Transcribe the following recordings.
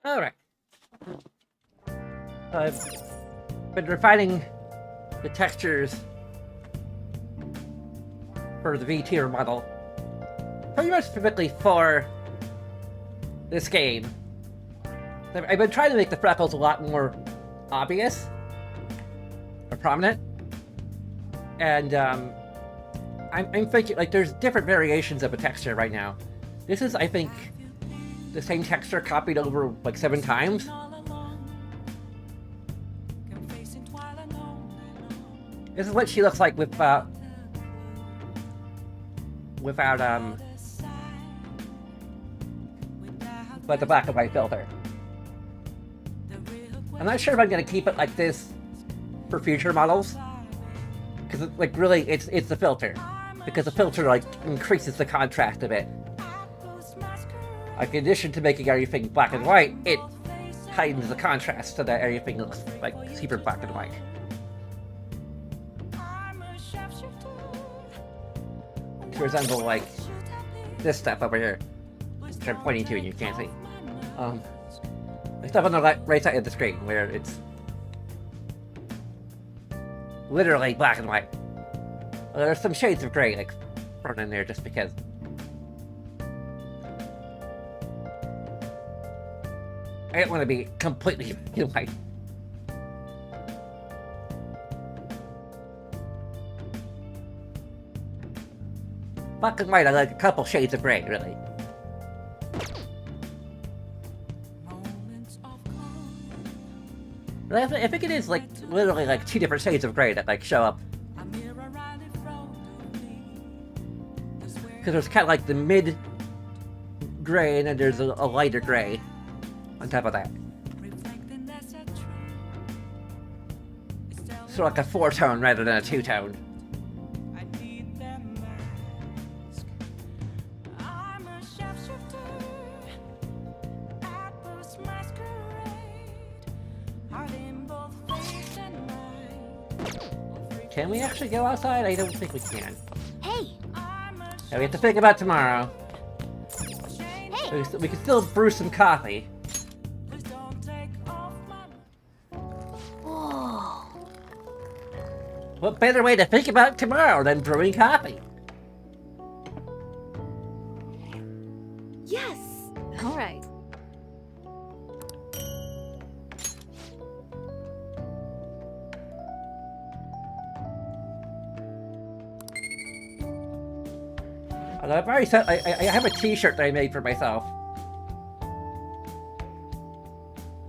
Alright. I've been refining the textures for the V tier model. Pretty much specifically for this game. I've been trying to make the freckles a lot more obvious or prominent. And I'm thinking, like, there's different variations of a texture right now. This is, I think, the same texture copied over like 7 times. This is what she looks like without but the black and white filter. I'm not sure if I'm gonna keep it like this for future models, because like really it's the filter, because the filter like increases the contrast of it. Like, in addition to making everything black and white, it heightens the contrast so that everything looks like super black and white. To resemble like this stuff over here, which I'm pointing to and you can't see. The stuff on the right side of the screen where it's literally black and white. Well, there's some shades of gray like thrown in there just because. I don't want to be completely white. Black and white, I like a couple shades of gray, really. But I think it is like literally like 2 different shades of gray that like show up. Because there's kind of like the mid gray and then there's a lighter gray on top of that. So like a 4-tone rather than a 2-tone. Can we actually go outside? I don't think we can. Hey! Yeah, we have to think about tomorrow. Hey! We can still brew some coffee. Whoa! What better way to think about tomorrow than brewing coffee? Yes! Alright. Although I've already said, I have a t-shirt that I made for myself.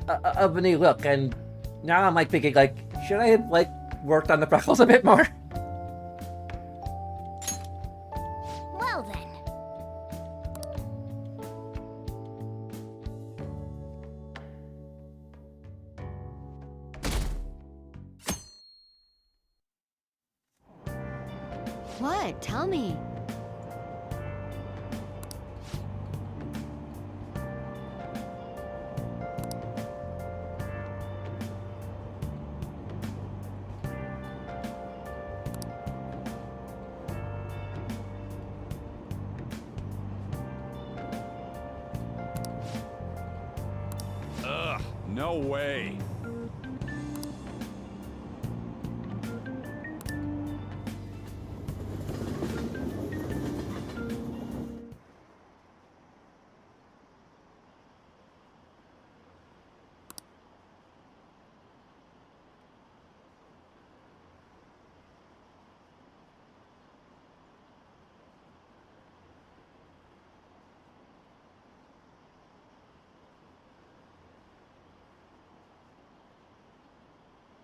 Of a new look, and now I'm like thinking like, should I have like worked on the freckles a bit more? Well then. What? Tell me. Ugh, no way.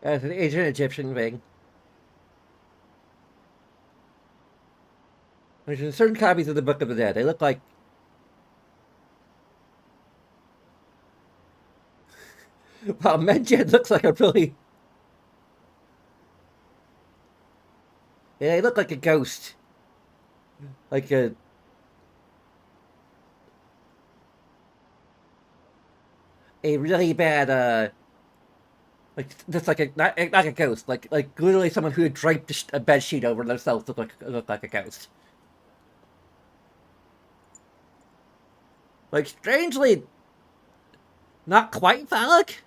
It's an ancient Egyptian thing. There's certain copies of the Book of the Dead. They look like... Wow, Medjed looks like a really... Yeah, they look like a ghost. Like a... A really bad, like, just like a... Not a ghost. Like literally someone who had draped a bed sheet over themselves looked like a ghost. Like, strangely... Not quite phallic?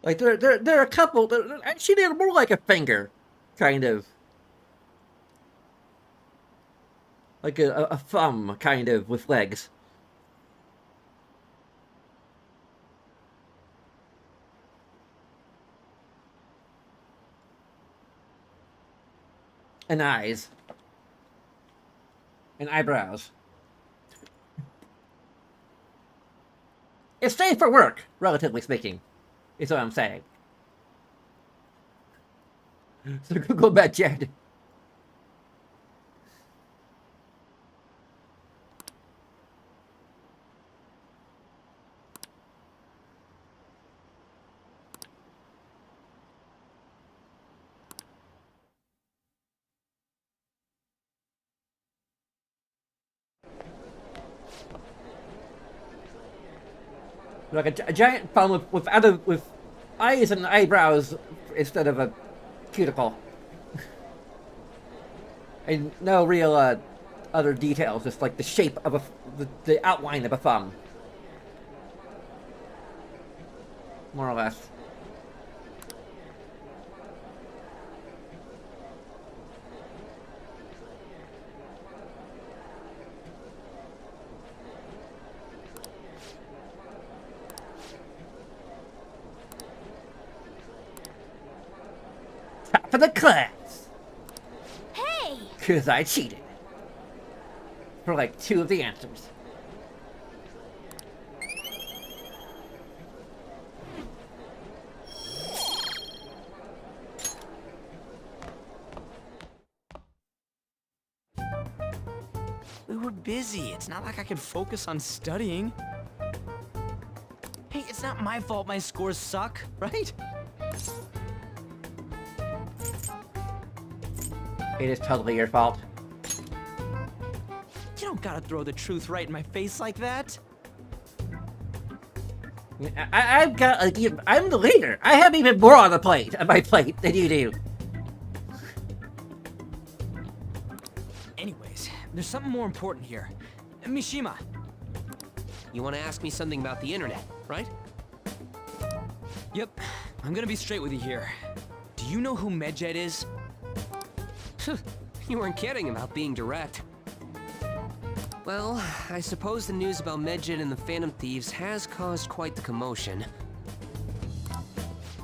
Like, they're a couple... Actually, they're more like a finger. Kind of. Like a thumb, kind of, with legs. And eyes. And eyebrows. It's safe for work, relatively speaking, is what I'm saying. So Google Medjed. Like a giant thumb with eyes and eyebrows instead of a cuticle. And no real other details, just like the shape of the outline of a thumb. More or less. Top of the class! Hey! Cause I cheated. For like 2 of the answers. We were busy. It's not like I could focus on studying. Hey, it's not my fault my scores suck, right? It is totally your fault. You don't gotta throw the truth right in my face like that. I've got, I'm the leader. I have even more on my plate than you do. Anyways, there's something more important here. Mishima. You want to ask me something about the internet, right? Yep, I'm gonna be straight with you here. Do you know who Medjed is? You weren't kidding about being direct. Well, I suppose the news about Medjed and the Phantom Thieves has caused quite the commotion.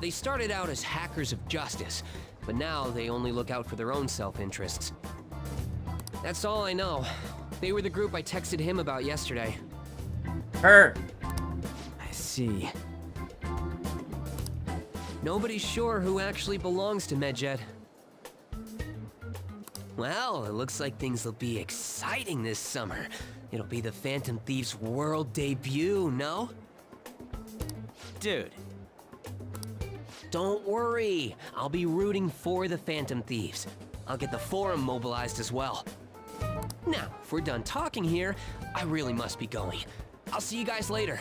They started out as hackers of justice, but now they only look out for their own self-interests. That's all I know. They were the group I texted him about yesterday. Her. see. Nobody's sure who actually belongs to Medjed. Well, it looks like things will be exciting this summer. It'll be the Phantom Thieves' world debut, no? Dude, Don't worry, I'll be rooting for the Phantom Thieves. I'll get the forum mobilized as well. Now, if we're done talking here, I really must be going. I'll see you guys later.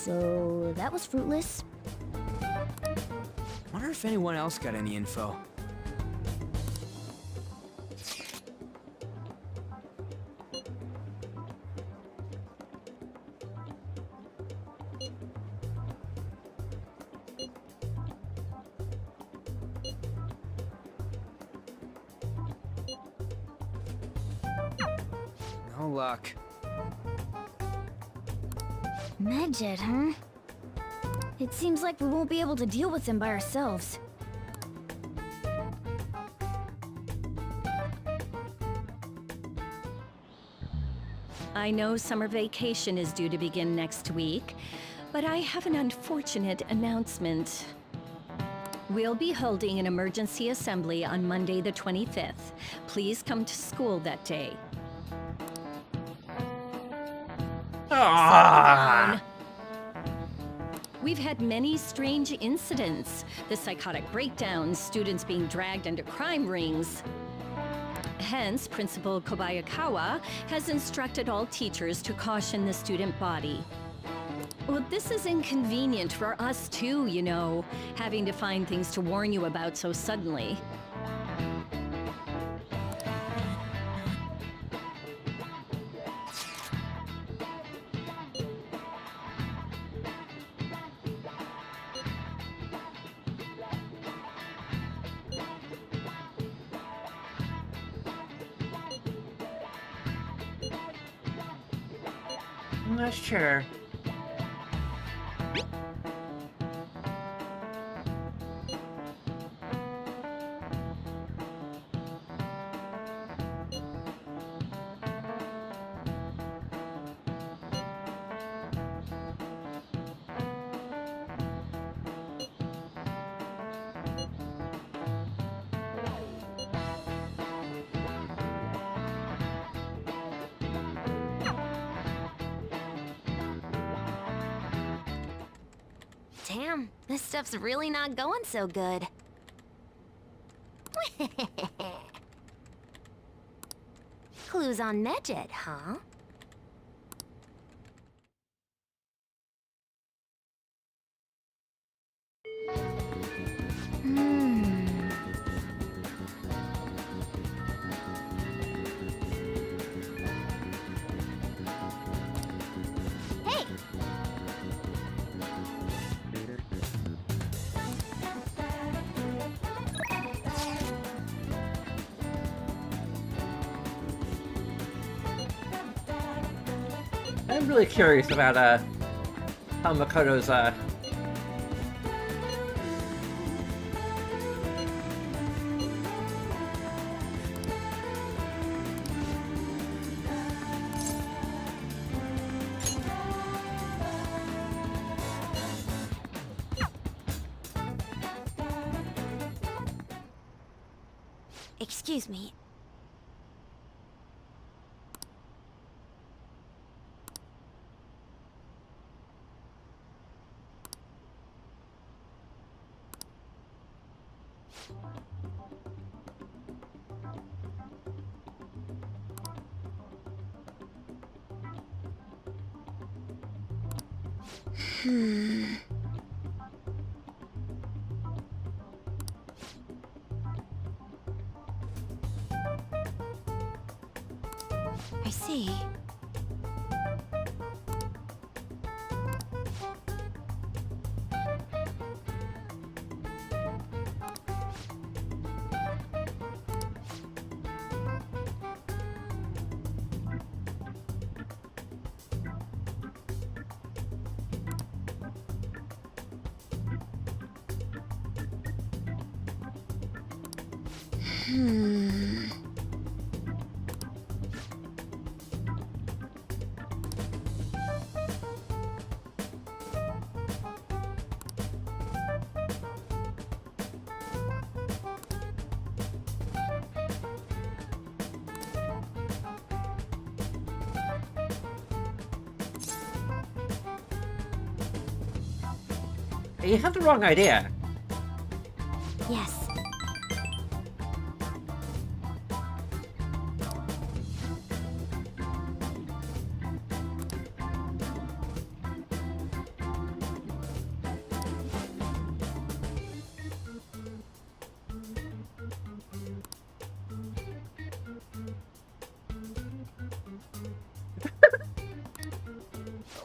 So that was fruitless. wonder if anyone else got any info. No luck. Medjed, huh? It seems like we won't be able to deal with him by ourselves. I know summer vacation is due to begin next week, but I have an unfortunate announcement. We'll be holding an emergency assembly on Monday the 25th. Please come to school that day. Ah! We've had many strange incidents. The psychotic breakdowns, students being dragged into crime rings. Hence, Principal Kobayakawa has instructed all teachers to caution the student body. Well, this is inconvenient for us too, you know, having to find things to warn you about so suddenly. I'm not sure. Damn, this stuff's really not going so good. Clues on Medjed, huh? Hey! I'm really curious about how Makoto's Excuse me. I see. You have the wrong idea. Yes.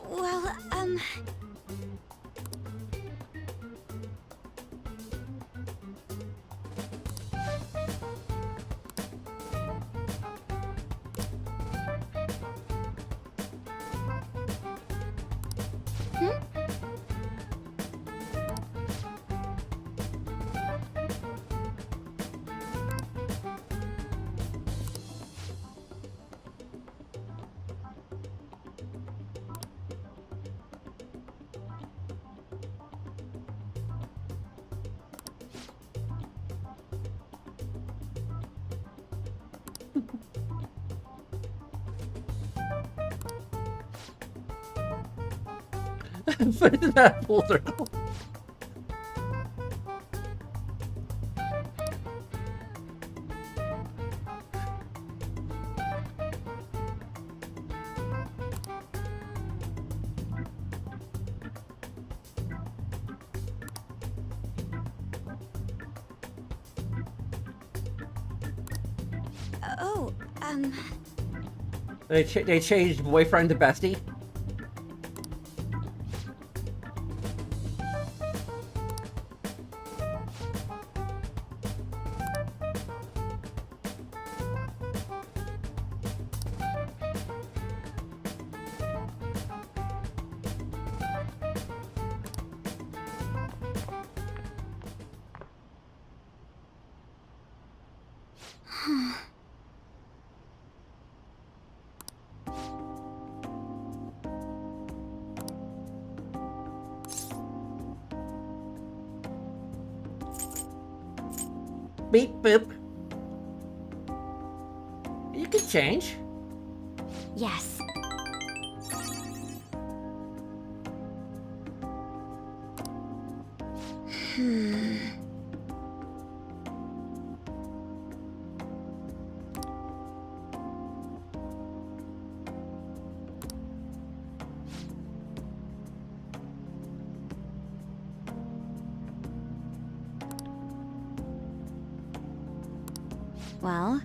Well, Put it in that folder. oh, They changed boyfriend to bestie. Beep boop. You can change. yes. Well,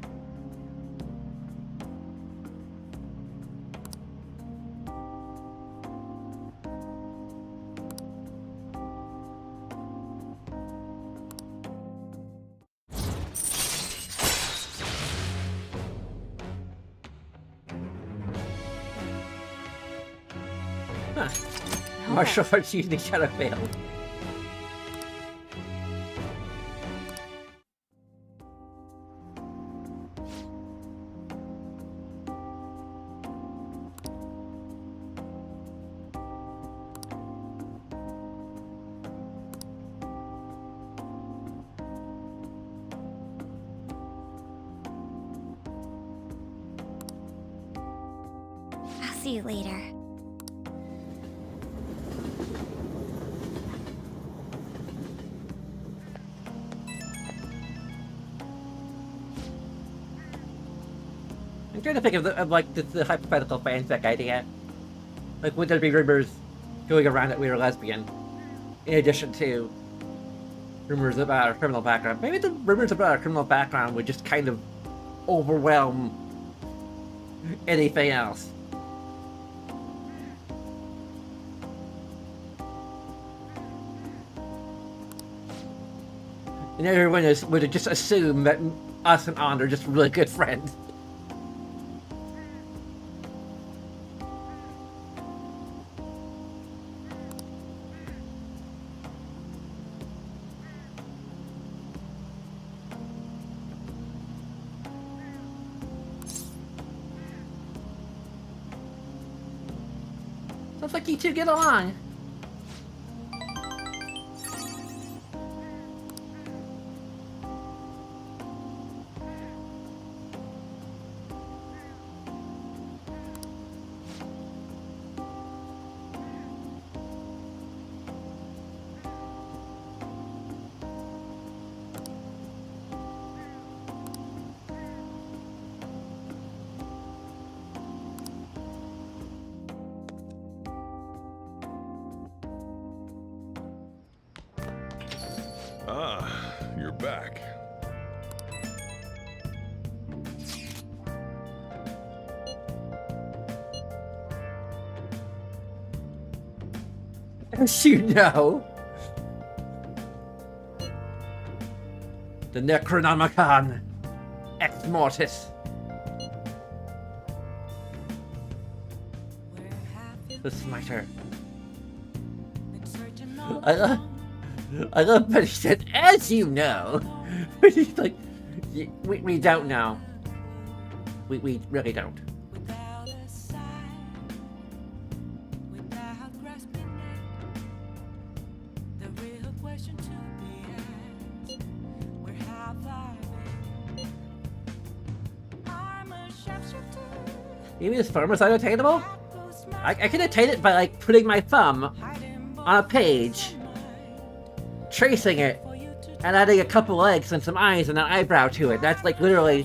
Huh. Martial arts using Shadow failed. I'll see you later. I'm trying to think of like the hypothetical fanfic idea. Like, would there be rumors going around that we were lesbian, in addition to rumors about our criminal background? Maybe the rumors about our criminal background would just kind of overwhelm anything else. And everyone would just assume that us and On are just really good friends. Sounds like you two get along. Ah, you're back. As you know, the Necronomicon Ex Mortis. The Smiter. I love that he said, as you know. But he's like, we don't know. We really don't. Maybe this firm is unattainable? I can attain it by like putting my thumb on a page, tracing it, and adding a couple legs and some eyes and an eyebrow to it. That's like literally...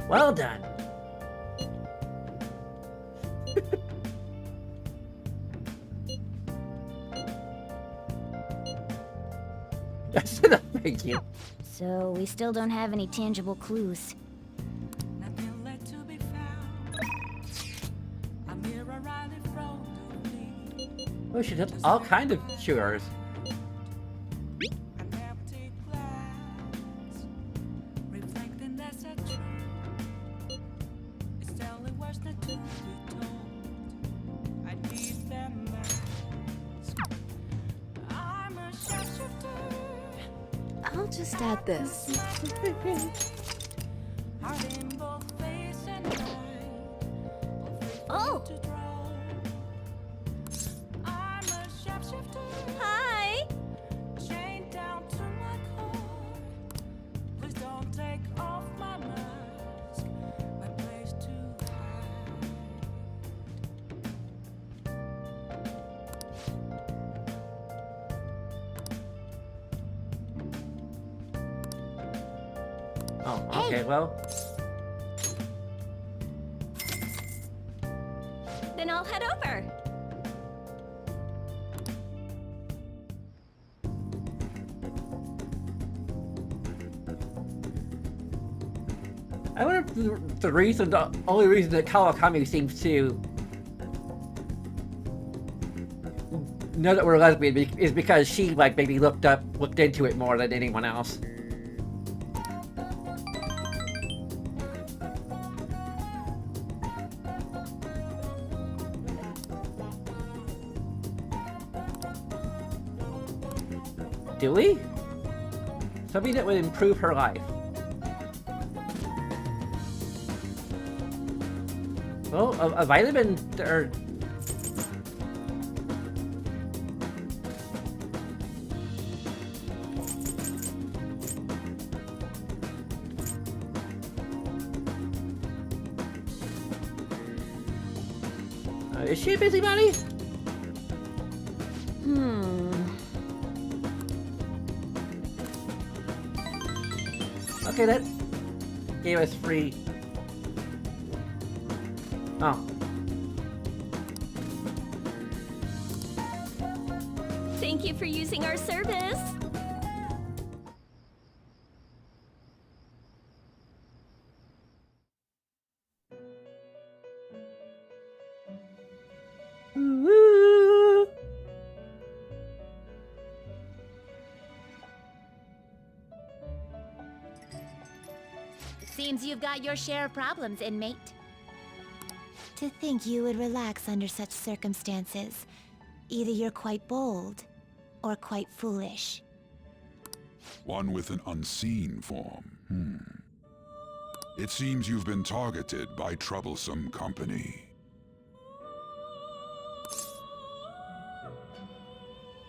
Well done. Thank you. So we still don't have any tangible clues. Oh, she did all kind of cures. I'll just add this. Oh! Hi! Oh, okay, well. Then I'll head over. I wonder if the only reason that Kawakami seems to know that we're lesbian is because she, like, maybe looked into it more than anyone else. Do we? Something that would improve her life. Well, a vitamin or... is she a busybody? Okay, that gave us free... Oh. Thank you for using our service. Woo! Seems you've got your share of problems, inmate. To think you would relax under such circumstances. Either you're quite bold, or quite foolish. One with an unseen form. It seems you've been targeted by troublesome company.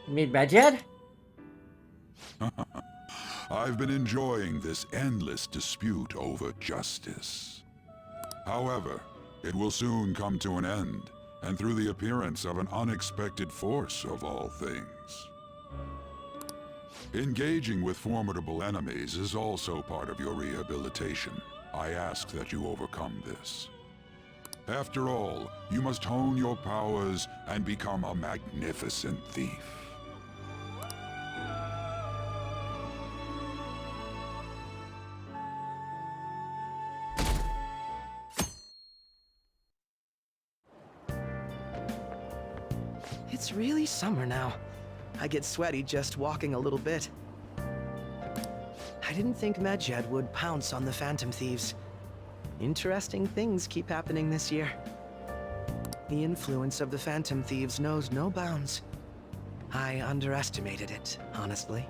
You mean Medjed? I've been enjoying this endless dispute over justice. However, it will soon come to an end, and through the appearance of an unexpected force of all things. Engaging with formidable enemies is also part of your rehabilitation. I ask that you overcome this. After all, you must hone your powers and become a magnificent thief. It's really summer now. I get sweaty just walking a little bit. I didn't think Medjed would pounce on the Phantom Thieves. Interesting things keep happening this year. The influence of the Phantom Thieves knows no bounds. I underestimated it, honestly.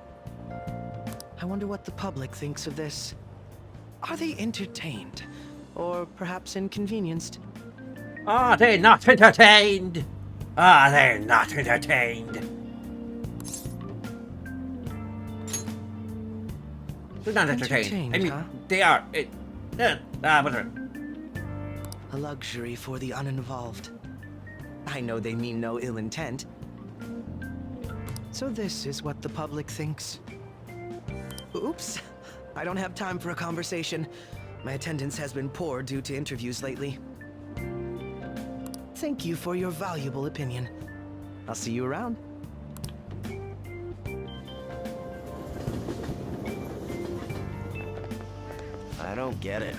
I wonder what the public thinks of this. Are they entertained? Or perhaps inconvenienced? Are they not entertained? Are they not entertained? They're not entertained. I mean, huh? they are. Whatever. A luxury for the uninvolved. I know they mean no ill intent. So this is what the public thinks. Oops. I don't have time for a conversation. My attendance has been poor due to interviews lately. Thank you for your valuable opinion. I'll see you around. I don't get it.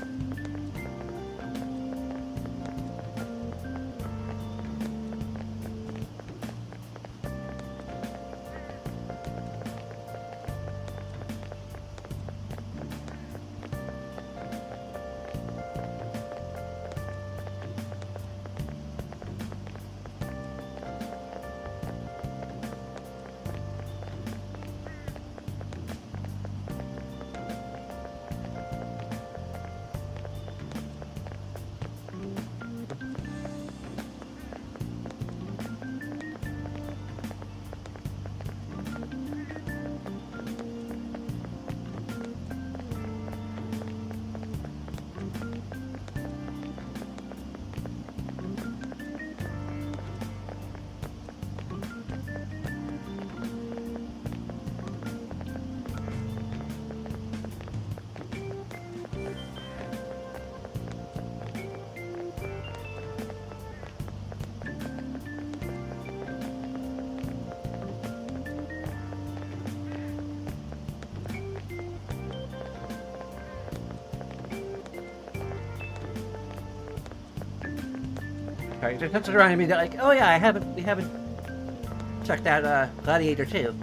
Right, just touched around me. They're like, oh yeah, we haven't checked out Gladiator 2.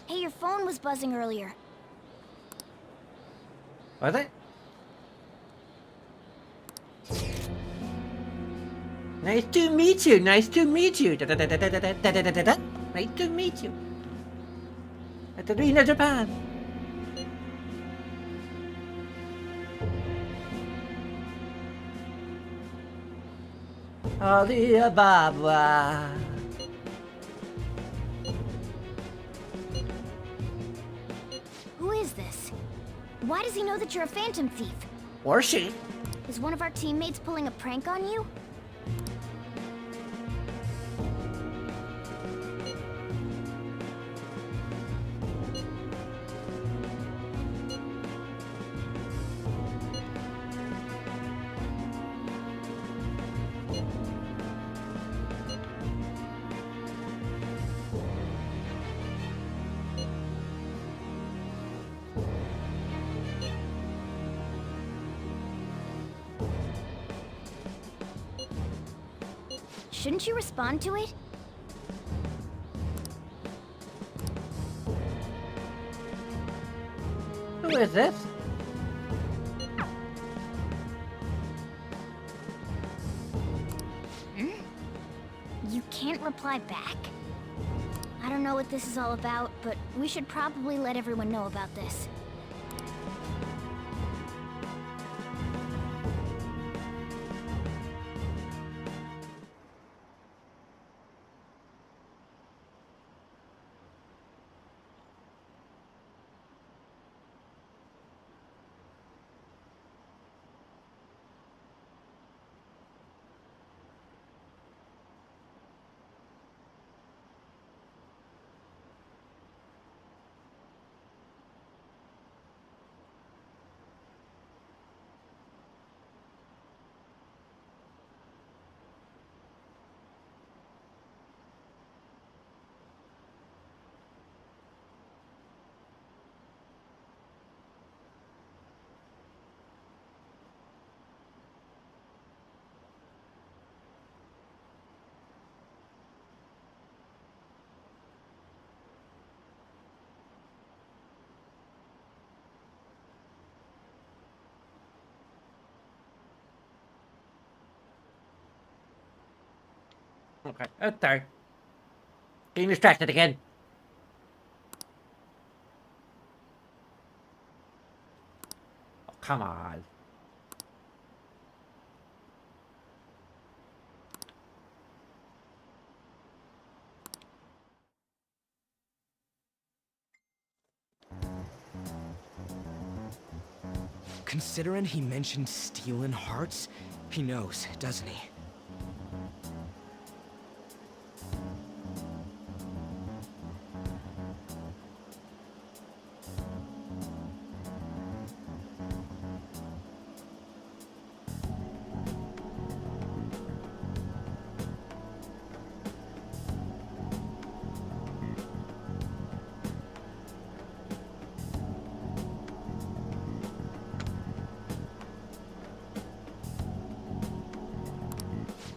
Hey, your phone was buzzing earlier. Was it? Nice to meet you. Nice to meet you. Da, da, da, da, da, da, da, da, da, da, da. Nice to meet you. At the Arena, Japan. Alibaba. Who is this? Why does he know that you're a Phantom Thief? Or she. Is one of our teammates pulling a prank on you? Shouldn't you respond to it? Who is this? can't reply back? I don't know what this is all about, but we should probably let everyone know about this. Okay. Oh, sorry. Getting distracted again. Oh, come on. Considering he mentioned stealing hearts, he knows, doesn't he?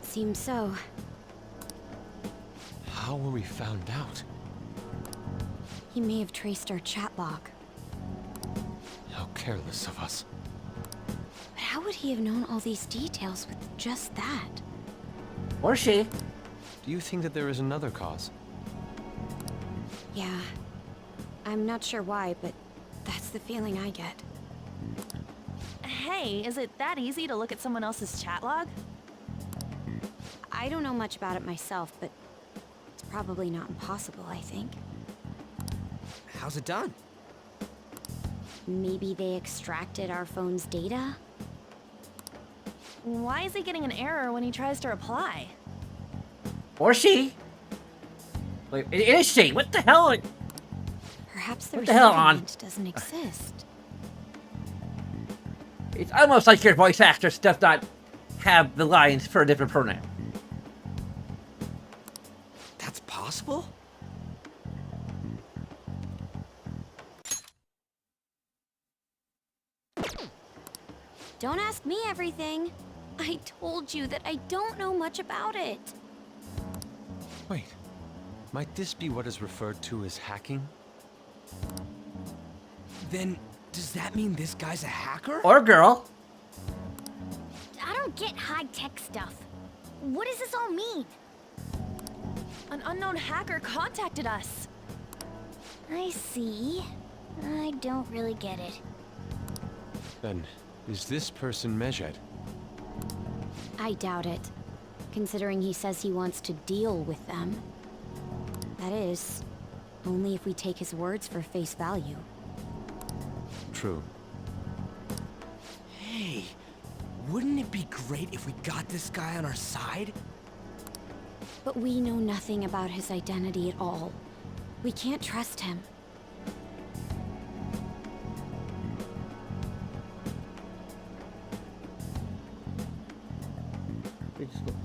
Seems so. How were we found out? He may have traced our chat log. How careless of us. But how would he have known all these details with just that? Or she. Do you think that there is another cause? Yeah. I'm not sure why, but that's the feeling I get. Hey, is it that easy to look at someone else's chat log? I don't know much about it myself, but it's probably not impossible, I think. How's it done? Maybe they extracted our phone's data? Why is he getting an error when he tries to reply? Or she. Wait, it is she. What the hell? Perhaps the What the hell, On? recipient doesn't exist. It's almost like your voice actress does not have the lines for a different pronoun. That's possible? Don't ask me everything. I told you that I don't know much about it. Wait. Might this be what is referred to as hacking? Then, does that mean this guy's a hacker? Or girl. I don't get high-tech stuff. What does this all mean? An unknown hacker contacted us. I see. I don't really get it. Then, is this person Mejed? I doubt it, considering he says he wants to deal with them. That is, only if we take his words for face value. True. Hey, wouldn't it be great if we got this guy on our side? But we know nothing about his identity at all. We can't trust him. We just looked.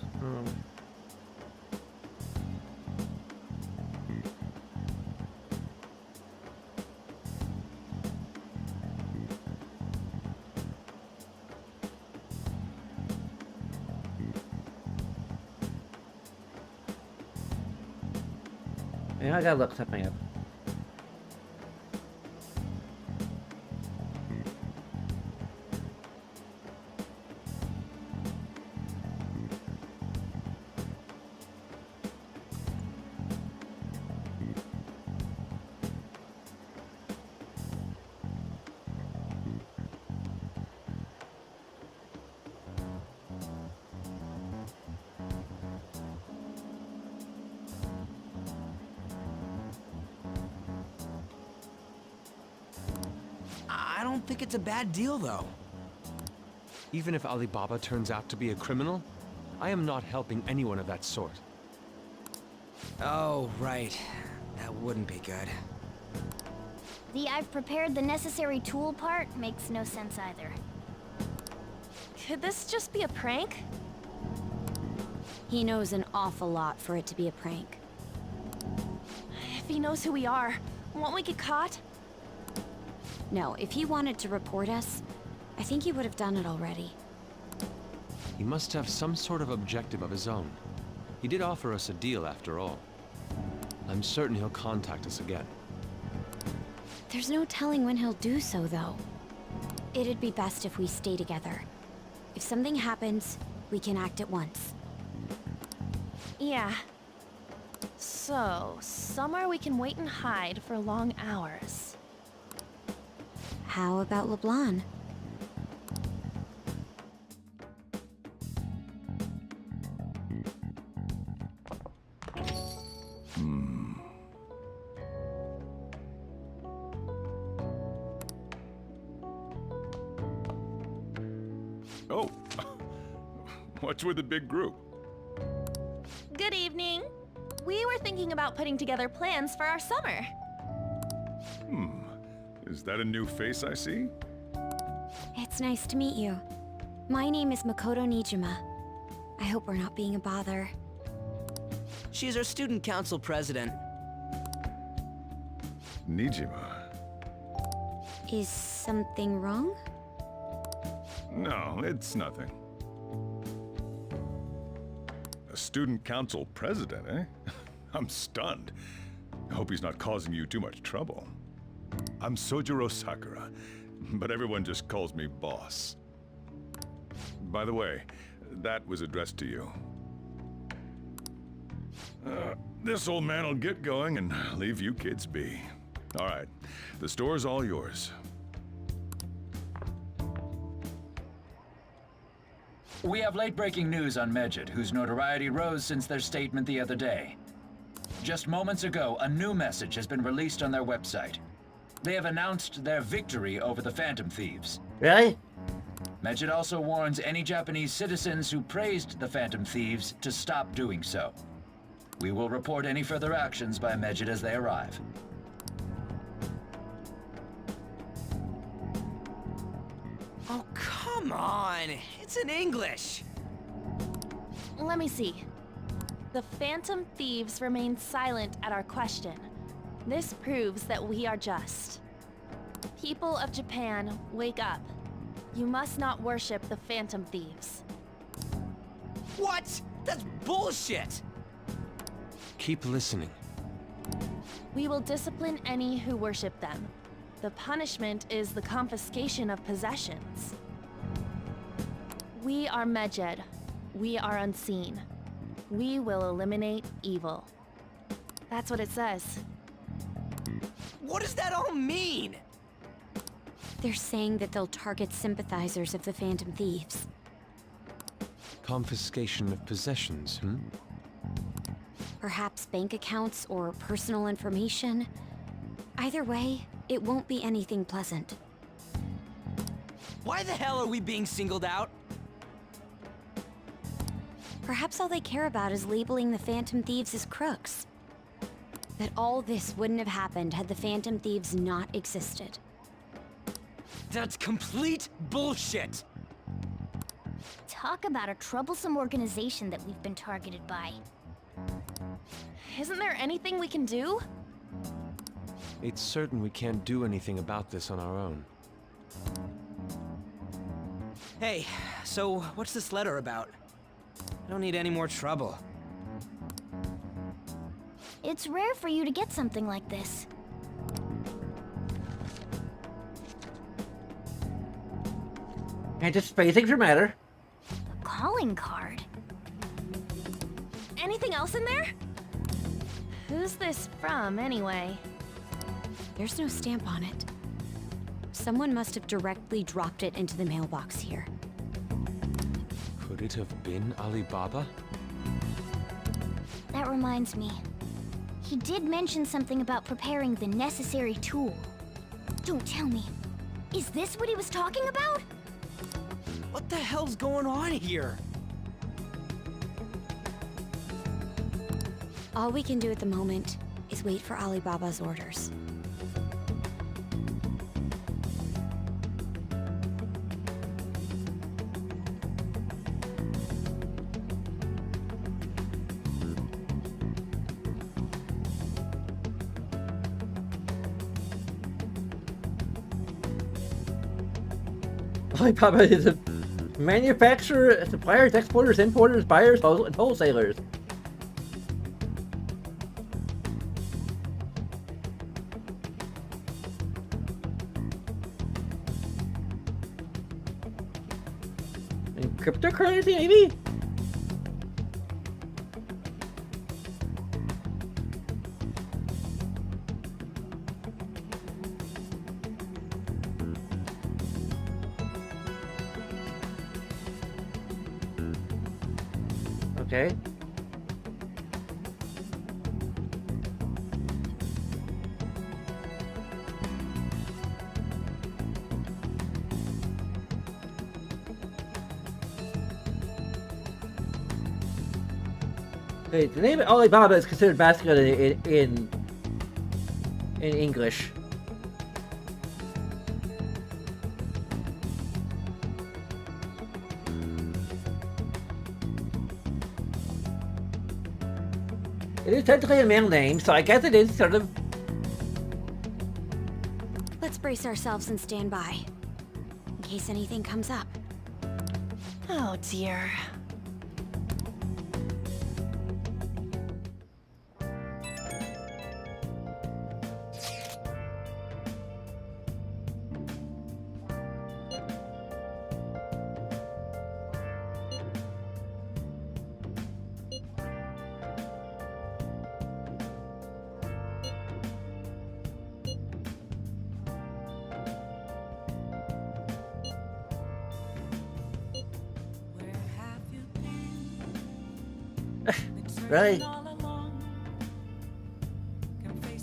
Yeah, I gotta look something up. don't think it's a bad deal, though. Even if Alibaba turns out to be a criminal, I am not helping anyone of that sort. Oh, right. That wouldn't be good. The "I've prepared the necessary tool" part makes no sense either. Could this just be a prank? He knows an awful lot for it to be a prank. If he knows who we are, won't we get caught? No, if he wanted to report us, I think he would have done it already. He must have some sort of objective of his own. He did offer us a deal after all. I'm certain he'll contact us again. There's no telling when he'll do so, though. It'd be best if we stay together. If something happens, we can act at once. Yeah. So, somewhere we can wait and hide for long hours. How about LeBlanc? Oh, what's with the big group? Good evening. We were thinking about putting together plans for our summer. Is that a new face I see? It's nice to meet you. My name is Makoto Nijima. I hope we're not being a bother. She's our student council president. Nijima? Is something wrong? No, it's nothing. A student council president, eh? I'm stunned. I hope he's not causing you too much trouble. I'm Sojiro Sakura, but everyone just calls me boss. By the way, that was addressed to you. This old man will get going and leave you kids be. All right, the store's all yours. We have late-breaking news on Medjed, whose notoriety rose since their statement the other day. Just moments ago, a new message has been released on their website. They have announced their victory over the Phantom Thieves. Really? Medjed also warns any Japanese citizens who praised the Phantom Thieves to stop doing so. We will report any further actions by Medjed as they arrive. Oh, come on! It's in English! Let me see. The Phantom Thieves remain silent at our question. This proves that we are just. People of Japan, wake up. You must not worship the Phantom Thieves. What? That's bullshit! Keep listening. We will discipline any who worship them. The punishment is the confiscation of possessions. We are Medjed. We are unseen. We will eliminate evil. That's what it says. What does that all mean? They're saying that they'll target sympathizers of the Phantom Thieves. Confiscation of possessions, hmm? Perhaps bank accounts or personal information. Either way, it won't be anything pleasant. Why the hell are we being singled out? Perhaps all they care about is labeling the Phantom Thieves as crooks. That all this wouldn't have happened had the Phantom Thieves not existed. That's complete bullshit! Talk about a troublesome organization that we've been targeted by. Isn't there anything we can do? It's certain we can't do anything about this on our own. Hey, so what's this letter about? I don't need any more trouble. It's rare for you to get something like this. Anticipating your matter. A calling card. Anything else in there? Who's this from, anyway? There's no stamp on it. Someone must have directly dropped it into the mailbox here. Could it have been Alibaba? That reminds me. He did mention something about preparing the necessary tool. Don't tell me. Is this what he was talking about? What the hell's going on here? All we can do at the moment is wait for Alibaba's orders. Alibaba is a manufacturer, suppliers, exporters, importers, buyers, and wholesalers. And cryptocurrency, maybe? Okay. Wait, the name of Alibaba is considered masculine in English. It is technically a male name, so I guess it is sort of... Let's brace ourselves and stand by, in case anything comes up. Oh dear. Really?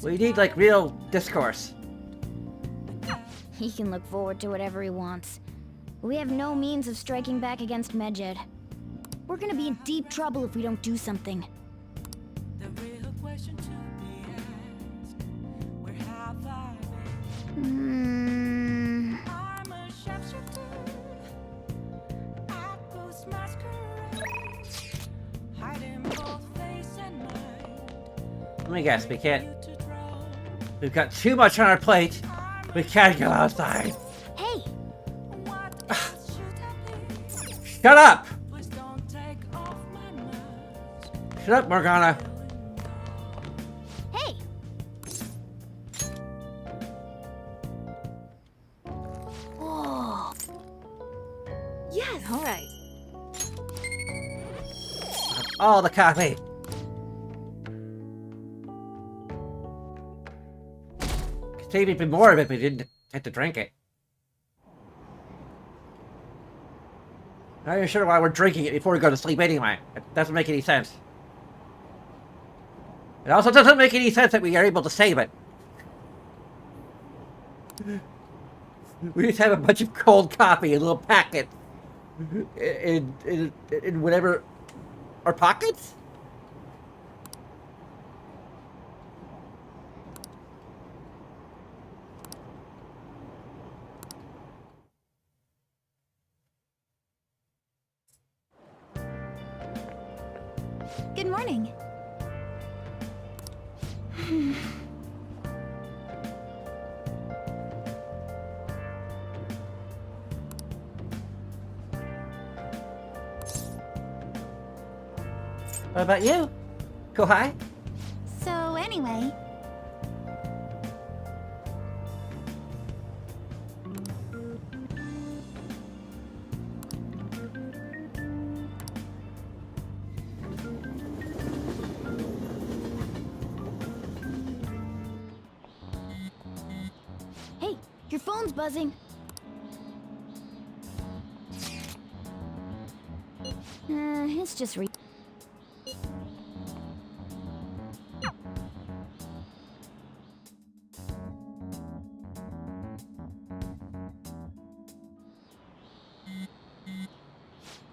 We need, like, real discourse. He can look forward to whatever he wants. We have no means of striking back against Medjed. We're gonna be in deep trouble if we don't do something. Let me guess, we can't... We've got too much on our plate. We can't go outside. Hey! Shut up! Shut up, Morgana. Hey! Whoa! Yes. All right. All the coffee. Could save even more of it if we didn't have to drink it. Not even sure why we're drinking it before we go to sleep anyway. It doesn't make any sense. It also doesn't make any sense that we are able to save it. We just have a bunch of cold coffee in little packets. In whatever... Our pockets? Good morning. What about you? Go high? So anyway... Hey, your phone's buzzing. It's just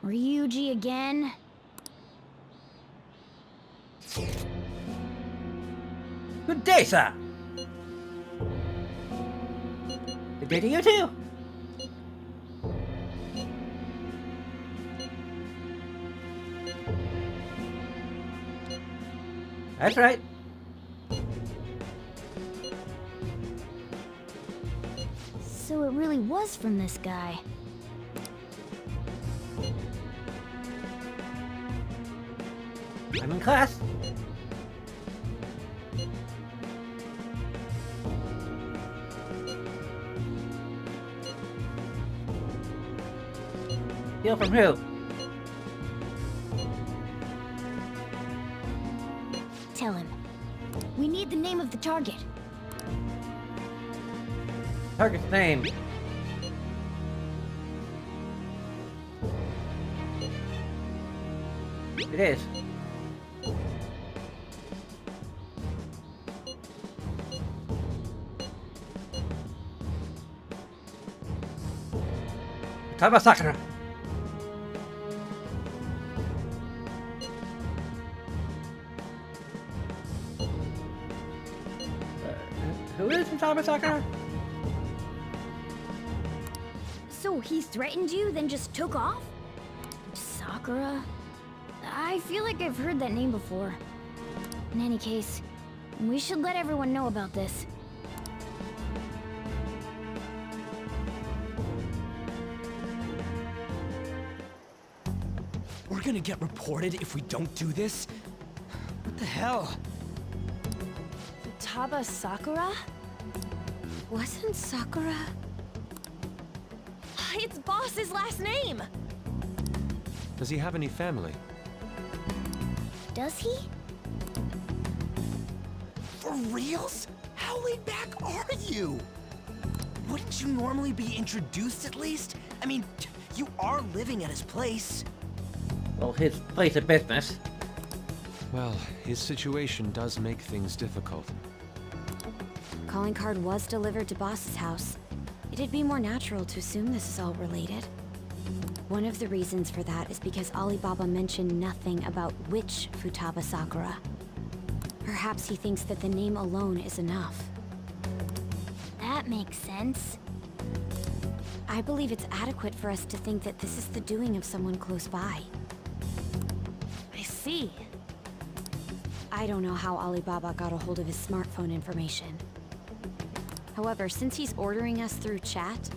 Ryuji again? Good day, sir. Good day to you too. That's right. So it really was from this guy. I'm in class. Steal from who? Tell him. We need the name of the target. Target's name. It is. Taba Sakura. Who is Taba Sakura? So he threatened you, then just took off? Sakura? I feel like I've heard that name before. In any case, we should let everyone know about this. We're gonna get reported if we don't do this? What the hell? Futaba Sakura? Wasn't Sakura? It's Boss's last name! Does he have any family? Does he? For reals? How laid back are you? Wouldn't you normally be introduced at least? I mean, you are living at his place. Well, his place of business. Well, his situation does make things difficult. Calling card was delivered to Boss's house. It'd be more natural to assume this is all related. One of the reasons for that is because Alibaba mentioned nothing about which Futaba Sakura. Perhaps he thinks that the name alone is enough. That makes sense. I believe it's adequate for us to think that this is the doing of someone close by. I see. I don't know how Alibaba got a hold of his smartphone information. However, since he's ordering us through chat,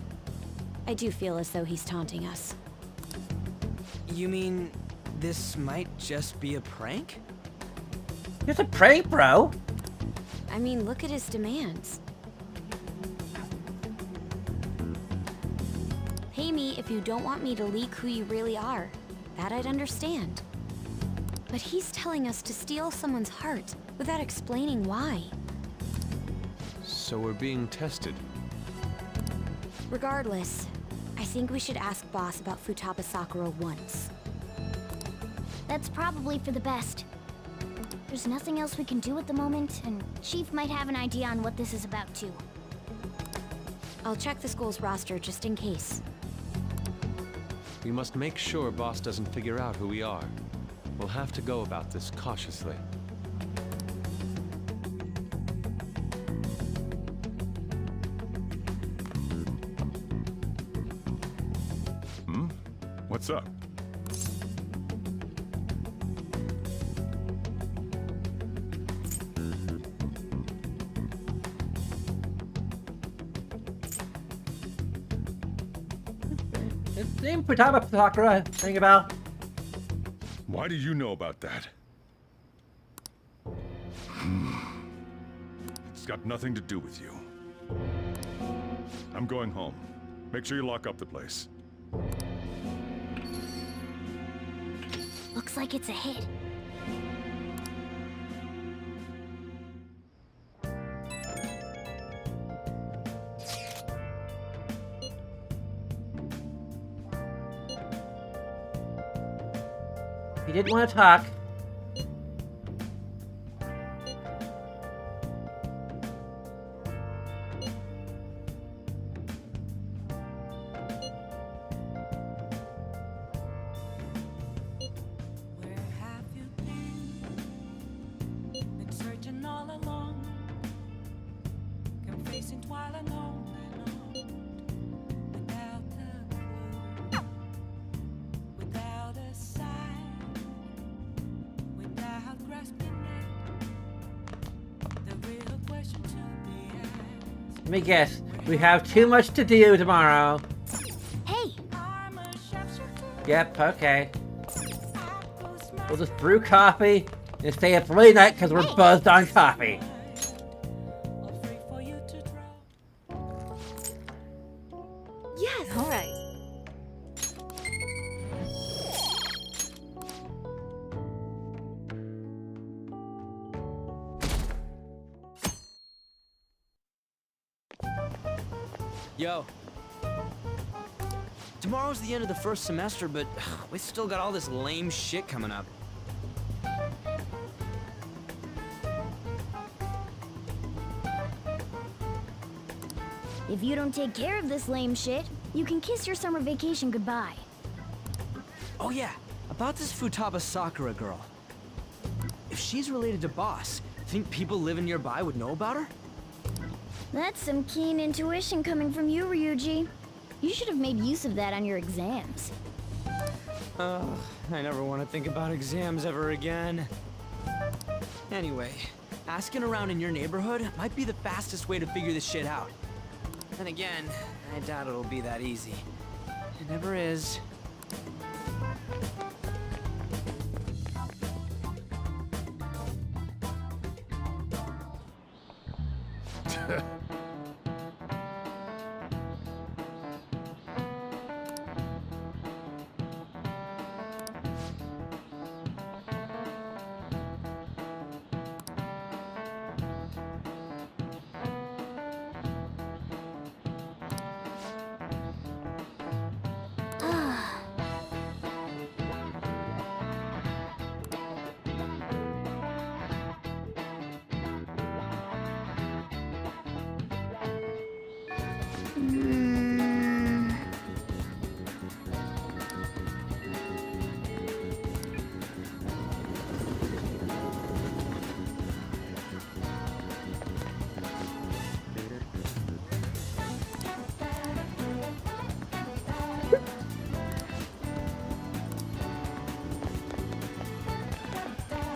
I do feel as though he's taunting us. You mean this might just be a prank? It's a prank, bro. I mean, look at his demands. Pay me if you don't want me to leak who you really are. That I'd understand. But he's telling us to steal someone's heart without explaining why. So we're being tested. Regardless, I think we should ask Boss about Futaba Sakura once. That's probably for the best. There's nothing else we can do at the moment, and Chief might have an idea on what this is about too. I'll check the school's roster just in case. We must make sure Boss doesn't figure out who we are. We'll have to go about this cautiously. What's up? His name Futaba Sakura. Ring a bell? Why do you know about that? It's got nothing to do with you. I'm going home. Make sure you lock up the place. Looks like it's a hit. He didn't want to talk. Let me guess. We have too much to do tomorrow. Hey, Yep, okay. We'll just brew coffee and stay up late night because we're buzzed on coffee. yes. All right. Yo. Tomorrow's the end of the first semester, but we still got all this lame shit coming up. If you don't take care of this lame shit, you can kiss your summer vacation goodbye. Oh yeah, about this Futaba Sakura girl. If she's related to Boss, think people living nearby would know about her? That's some keen intuition coming from you, Ryuji. You should have made use of that on your exams. Ugh, I never want to think about exams ever again. Anyway, asking around in your neighborhood might be the fastest way to figure this shit out. Then again, I doubt it'll be that easy. It never is.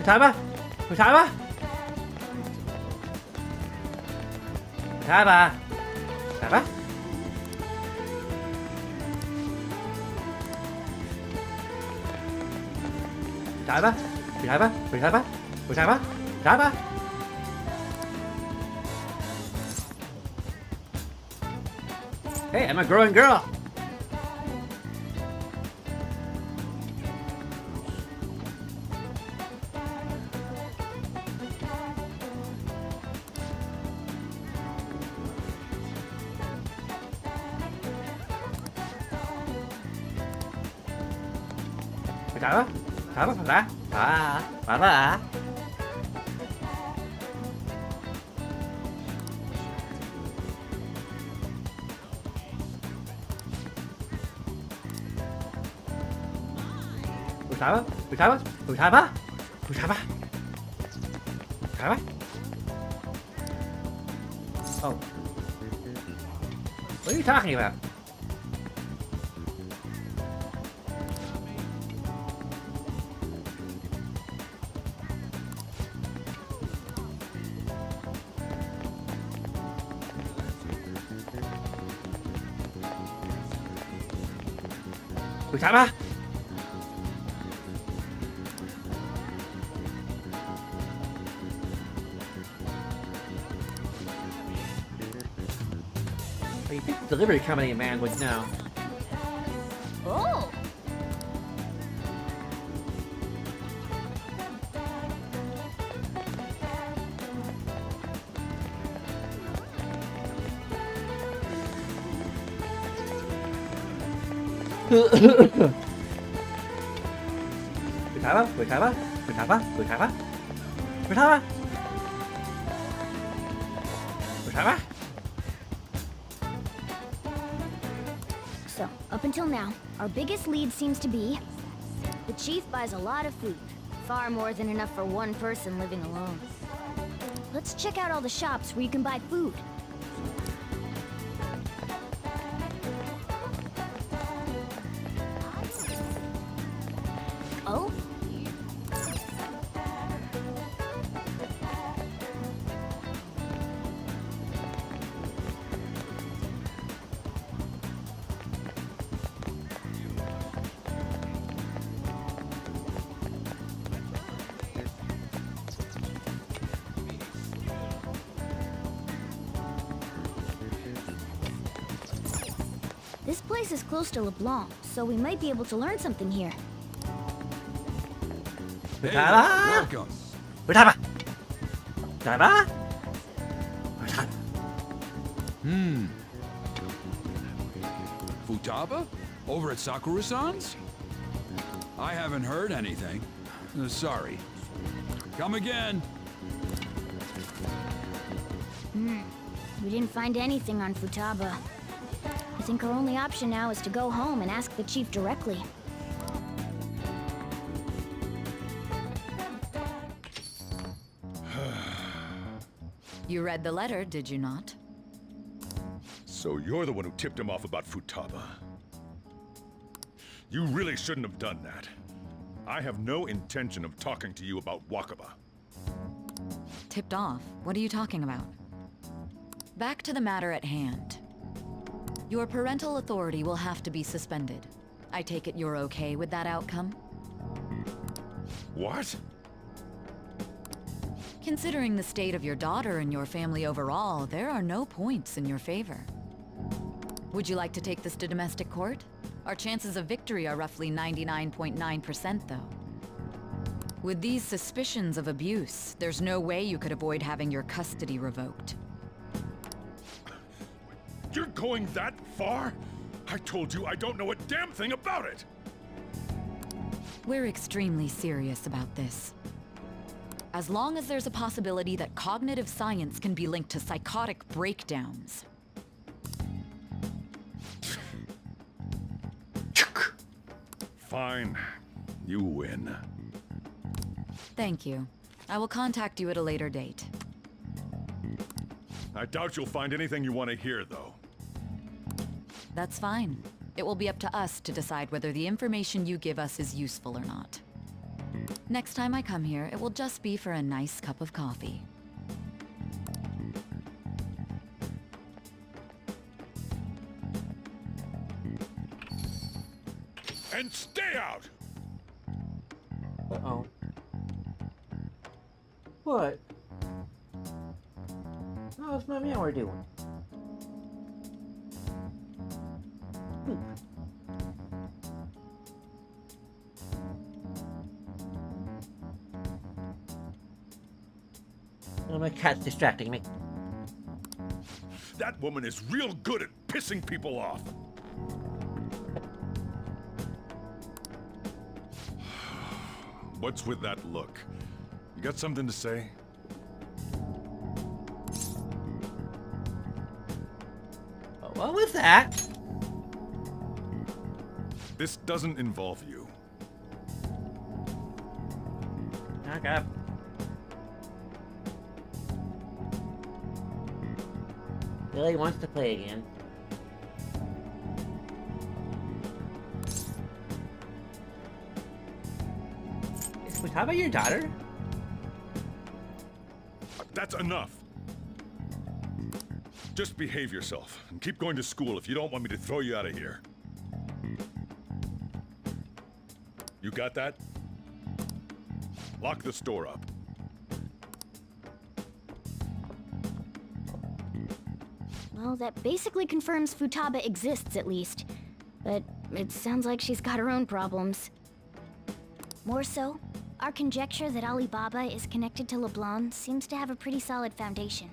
Futaba? Futaba? Futaba? Futaba? Futaba? Futaba? Futaba? Futaba? Futaba? Hey, I'm a growing girl. Futaba? Futaba? Futaba? Futaba? Futaba? Futaba? Futaba? Futaba? Futaba? Oh. What are you talking about? Futaba? You think the delivery company man would know? Oh! Futaba? Futaba? Futaba? Futaba? Futaba? Futaba? So, up until now, our biggest lead seems to be the chief buys a lot of food. Far more than enough for one person living alone. Let's check out all the shops where you can buy food. Oh? This place is close to LeBlanc, so we might be able to learn something here. Hey, Futaba? welcome. Futaba! Futaba? Futaba. Futaba? Over at Sakura-san's? I haven't heard anything. Sorry. Come again. We didn't find anything on Futaba. I think our only option now is to go home and ask the chief directly. You read the letter, did you not? So you're the one who tipped him off about Futaba. You really shouldn't have done that. I have no intention of talking to you about Wakaba. Tipped off? What are you talking about? Back to the matter at hand. Your parental authority will have to be suspended. I take it you're okay with that outcome? What? Considering the state of your daughter and your family overall, there are no points in your favor. Would you like to take this to domestic court? Our chances of victory are roughly 99.9%, though. With these suspicions of abuse, there's no way you could avoid having your custody revoked. You're going that far? I told you I don't know a damn thing about it! We're extremely serious about this. As long as there's a possibility that cognitive science can be linked to psychotic breakdowns. Fine. You win. Thank you. I will contact you at a later date. I doubt you'll find anything you want to hear, though. That's fine. It will be up to us to decide whether the information you give us is useful or not. Next time I come here, it will just be for a nice cup of coffee. And stay out! Uh-oh. What? Oh, it's not me we're doing. Oh, my cat's distracting me. That woman is real good at pissing people off. What's with that look? You got something to say? What was that? This doesn't involve you. Okay. Billy wants to play again. Is Futaba your daughter? That's enough. Just behave yourself and keep going to school if you don't want me to throw you out of here. You got that? Lock the store up. Well, that basically confirms Futaba exists, at least. But it sounds like she's got her own problems. More so, our conjecture that Alibaba is connected to LeBlanc seems to have a pretty solid foundation.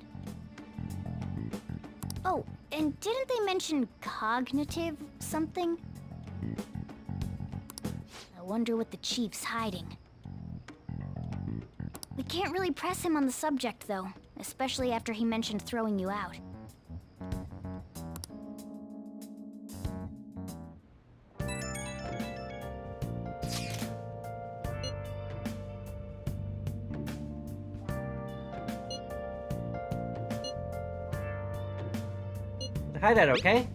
Oh, and didn't they mention cognitive something? I wonder what the chief's hiding. We can't really press him on the subject, though, especially after he mentioned throwing you out. Hi there, okay?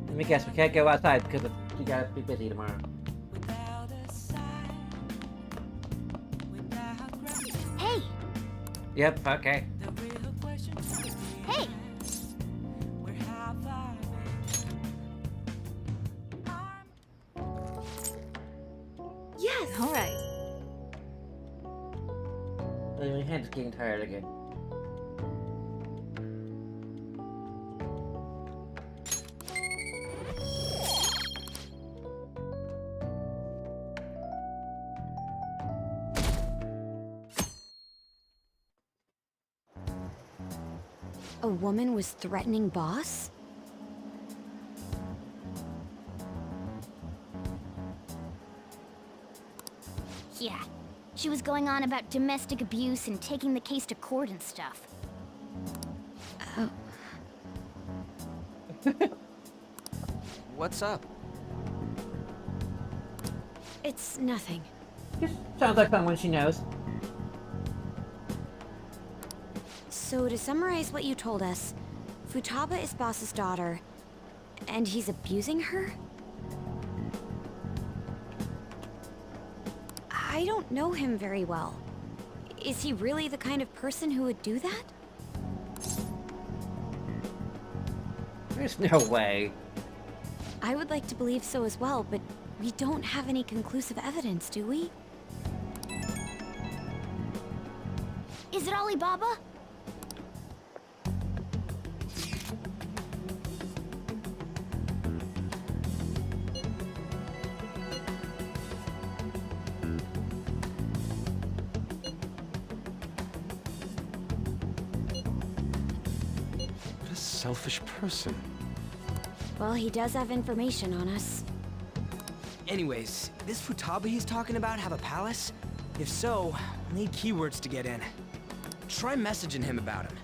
Let me guess, we can't go outside because you gotta be busy tomorrow. Hey! Yep, okay. Hey! Yes! All right. My hand's getting tired again. A woman was threatening Boss? Yeah. She was going on about domestic abuse and taking the case to court and stuff. Oh. What's up? It's nothing. Just sounds like someone she knows. So to summarize what you told us, Futaba is Boss's daughter, and he's abusing her? I don't know him very well. Is he really the kind of person who would do that? There's no way. I would like to believe so as well, but we don't have any conclusive evidence, do we? Is it Alibaba? What a selfish person. Well, he does have information on us. Anyways, this Futaba he's talking about have a palace? If so, we'll need keywords to get in. Try messaging him about him.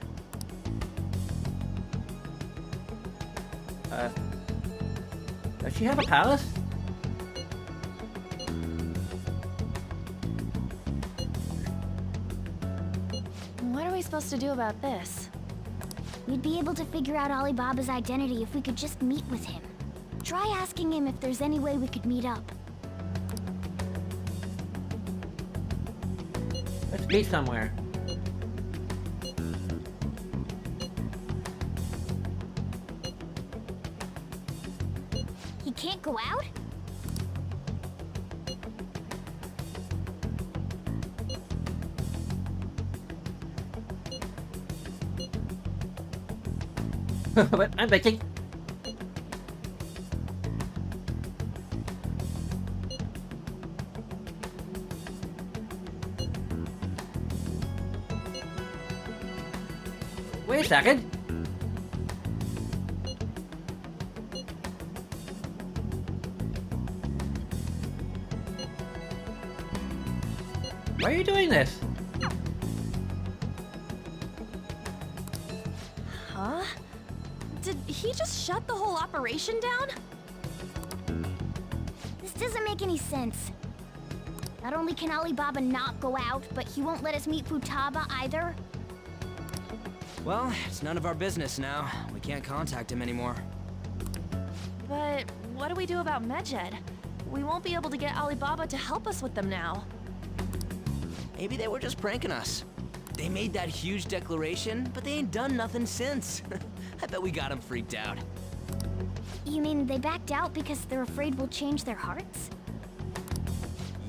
Does she have a palace? What are we supposed to do about this? We'd be able to figure out Alibaba's identity if we could just meet with him. Try asking him if there's any way we could meet up. Let's meet somewhere. He can't go out? But I'm thinking. Wait a second. Why are you doing this? Huh? Did he just shut the whole operation down? This doesn't make any sense. Not only can Alibaba not go out, but he won't let us meet Futaba either. Well, it's none of our business now. We can't contact him anymore. But what do we do about Medjed? We won't be able to get Alibaba to help us with them now. Maybe they were just pranking us. They made that huge declaration, but they ain't done nothing since. I bet we got them freaked out. You mean they backed out because they're afraid we'll change their hearts?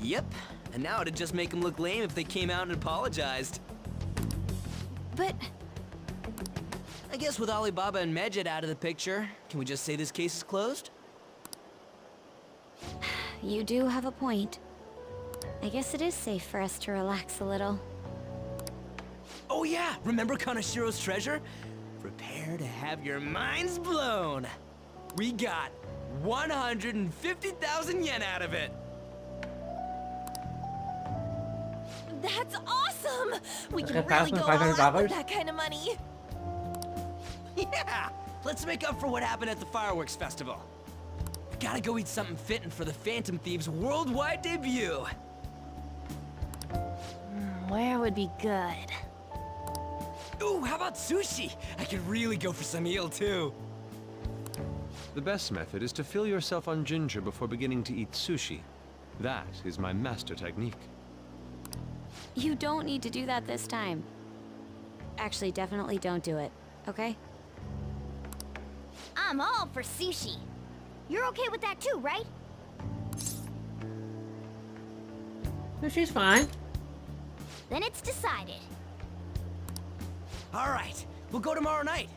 Yep, and now it'd just make them look lame if they came out and apologized. But... I guess with Alibaba and Medjed out of the picture, can we just say this case is closed? You do have a point. I guess it is safe for us to relax a little. Oh yeah, remember Kanashiro's treasure? Prepare to have your minds blown. We got 150,000 yen out of it. That's awesome! We can Like really go all out $1,500? with that kind of money. Yeah! Let's make up for what happened at the fireworks festival. We gotta go eat something fitting for the Phantom Thieves' worldwide debut. Where would be good? Ooh, how about sushi? I could really go for some eel, too. The best method is to fill yourself on ginger before beginning to eat sushi. That is my master technique. You don't need to do that this time. Actually, definitely don't do it, okay? I'm all for sushi. You're okay with that too, right? No, she's fine. Then it's decided. All right, we'll go tomorrow night.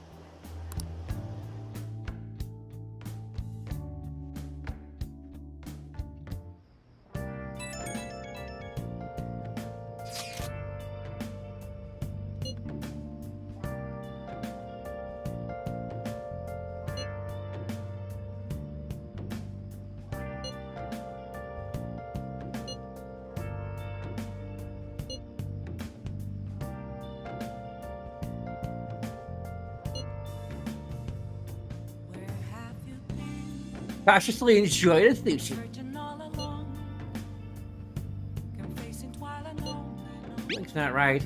Cautiously enjoy the sushi. It's not right.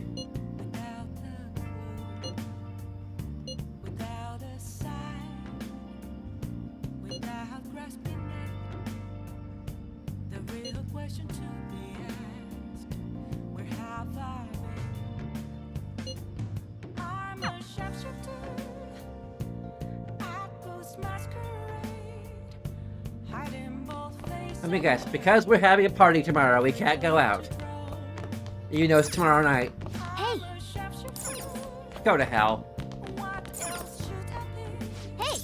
Let me guess, because we're having a party tomorrow, we can't go out. You know it's tomorrow night. Hey! Go to hell. Hey!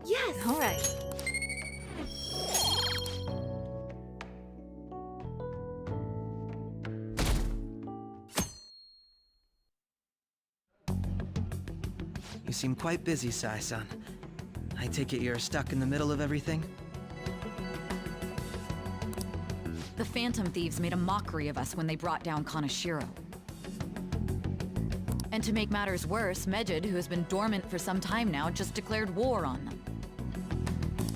Yes! All right. You seem quite busy, Sai-san. I take it you're stuck in the middle of everything? The Phantom Thieves made a mockery of us when they brought down Kaneshiro. And to make matters worse, Mejid, who has been dormant for some time now, just declared war on them.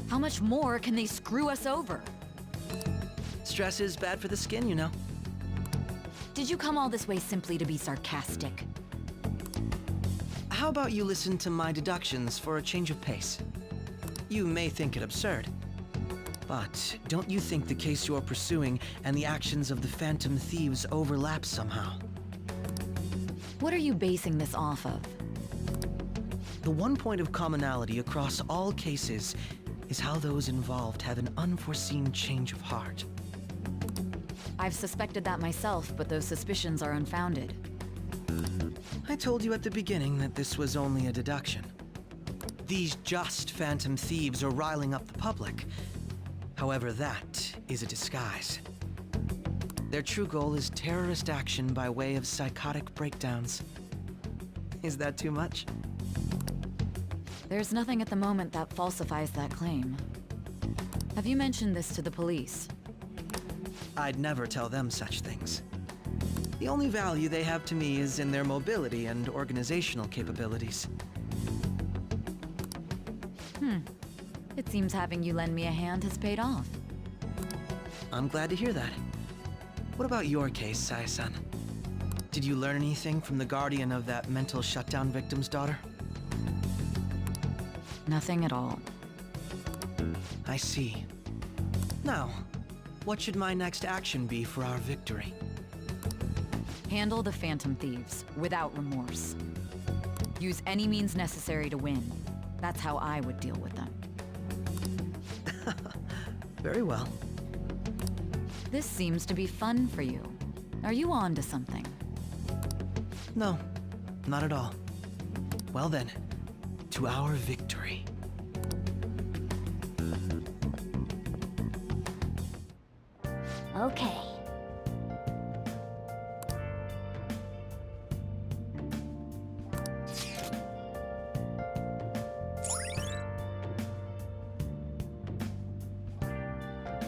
How much more can they screw us over? Stress is bad for the skin, you know. Did you come all this way simply to be sarcastic? How about you listen to my deductions for a change of pace? You may think it absurd, but don't you think the case you're pursuing and the actions of the Phantom Thieves overlap somehow? What are you basing this off of? The one point of commonality across all cases is how those involved have an unforeseen change of heart. I've suspected that myself, but those suspicions are unfounded. I told you at the beginning that this was only a deduction. These just Phantom Thieves are riling up the public. However, that is a disguise. Their true goal is terrorist action by way of psychotic breakdowns. Is that too much? There's nothing at the moment that falsifies that claim. Have you mentioned this to the police? I'd never tell them such things. The only value they have to me is in their mobility and organizational capabilities. It seems having you lend me a hand has paid off. I'm glad to hear that. What about your case, Sai-san? Did you learn anything from the guardian of that mental shutdown victim's daughter? Nothing at all. I see. Now, what should my next action be for our victory? Handle the Phantom Thieves, without remorse. Use any means necessary to win. That's how I would deal with them. Very well. This seems to be fun for you. Are you on to something? No, not at all. Well then, to our victory. Okay.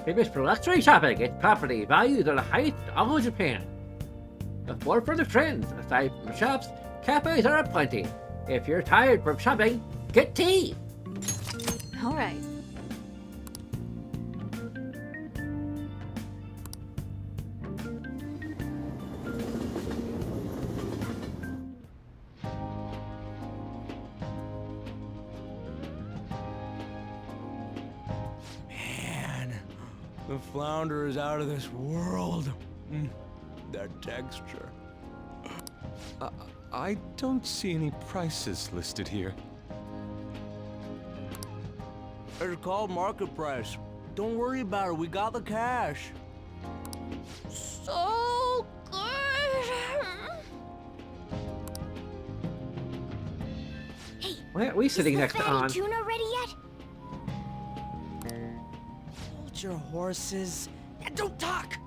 Famous for luxury shopping, its property valued are the highest in all of Japan. With more further trends, aside from shops, cafes are aplenty. If you're tired from shopping, get tea! All right. The flounder is out of this world. That texture. I don't see any prices listed here. It's called market price. Don't worry about it, we got the cash. So good. Hey, Why aren't we sitting is the next to fatty On? tuna ready yet? Hold your horses and don't talk!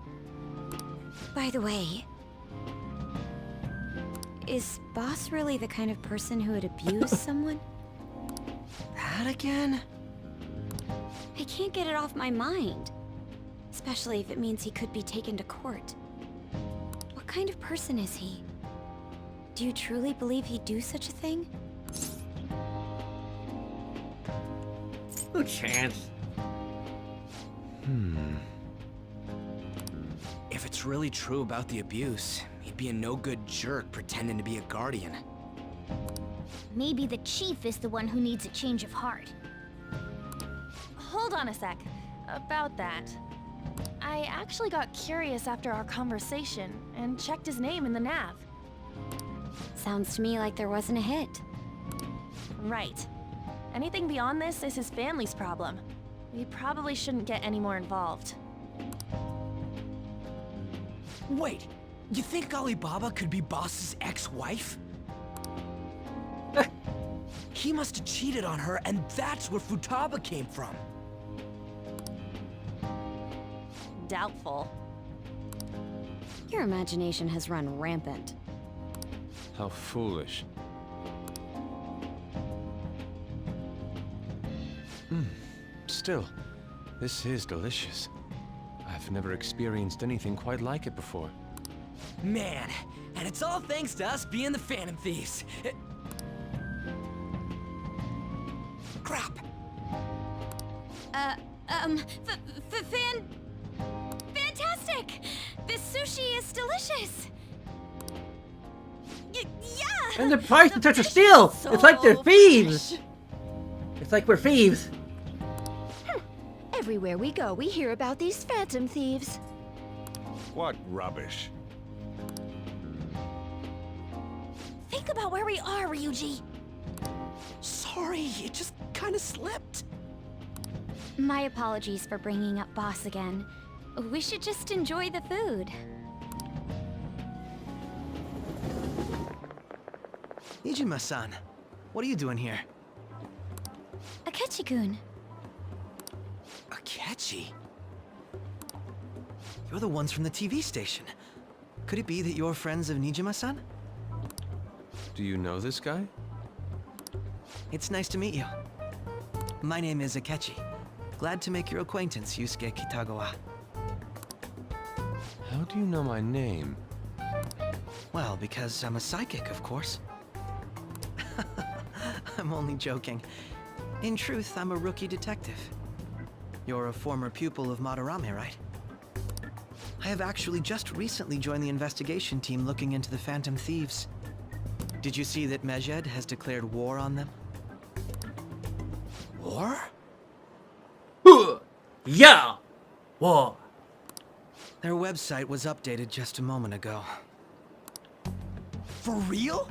By the way, is Boss really the kind of person who would abuse someone? That again? I can't get it off my mind. Especially if it means he could be taken to court. What kind of person is he? Do you truly believe he'd do such a thing? No chance. If it's really true about the abuse, he'd be a no-good jerk pretending to be a guardian. Maybe the chief is the one who needs a change of heart. Hold on a sec. About that. I actually got curious after our conversation and checked his name in the nav. Sounds to me like there wasn't a hit. Right. Anything beyond this is his family's problem. We probably shouldn't get any more involved. Wait, you think Alibaba could be Boss's ex-wife? He must have cheated on her, and that's where Futaba came from. Doubtful. Your imagination has run rampant. How foolish. Still, this is delicious. I've never experienced anything quite like it before. Man, and it's all thanks to us being the Phantom Thieves. Crap. Fantastic! This sushi is delicious! Yeah! And the price is such a steal! It's like they're thieves! It's like we're thieves. Everywhere we go, we hear about these phantom thieves. What rubbish. Think about where we are, Ryuji. Sorry, it just kind of slipped. My apologies for bringing up Boss again. We should just enjoy the food. Nijima-san, what are you doing here? Akechi-kun. Akechi? You're the ones from the TV station. Could it be that you're friends of Nijima-san? Do you know this guy? It's nice to meet you. My name is Akechi. Glad to make your acquaintance, Yusuke Kitagawa. How do you know my name? Well, because I'm a psychic, of course. I'm only joking. In truth, I'm a rookie detective. You're a former pupil of Madarame, right? I have actually just recently joined the investigation team looking into the Phantom Thieves. Did you see that Medjed has declared war on them? War? Yeah! War. Their website was updated just a moment ago. For real?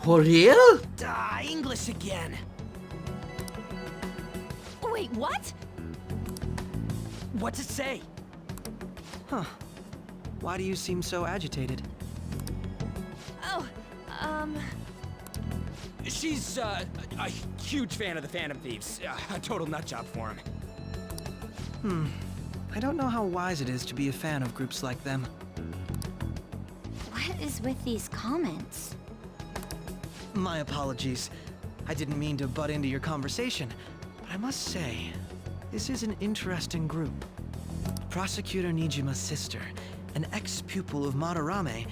For real? English again. Wait, what? What's it say? Huh. Why do you seem so agitated? Oh, She's, a huge fan of the Phantom Thieves. A total nutjob for him. I don't know how wise it is to be a fan of groups like them. What is with these comments? My apologies. I didn't mean to butt into your conversation, but I must say, this is an interesting group. Prosecutor Nijima's sister, an ex-pupil of Madarame,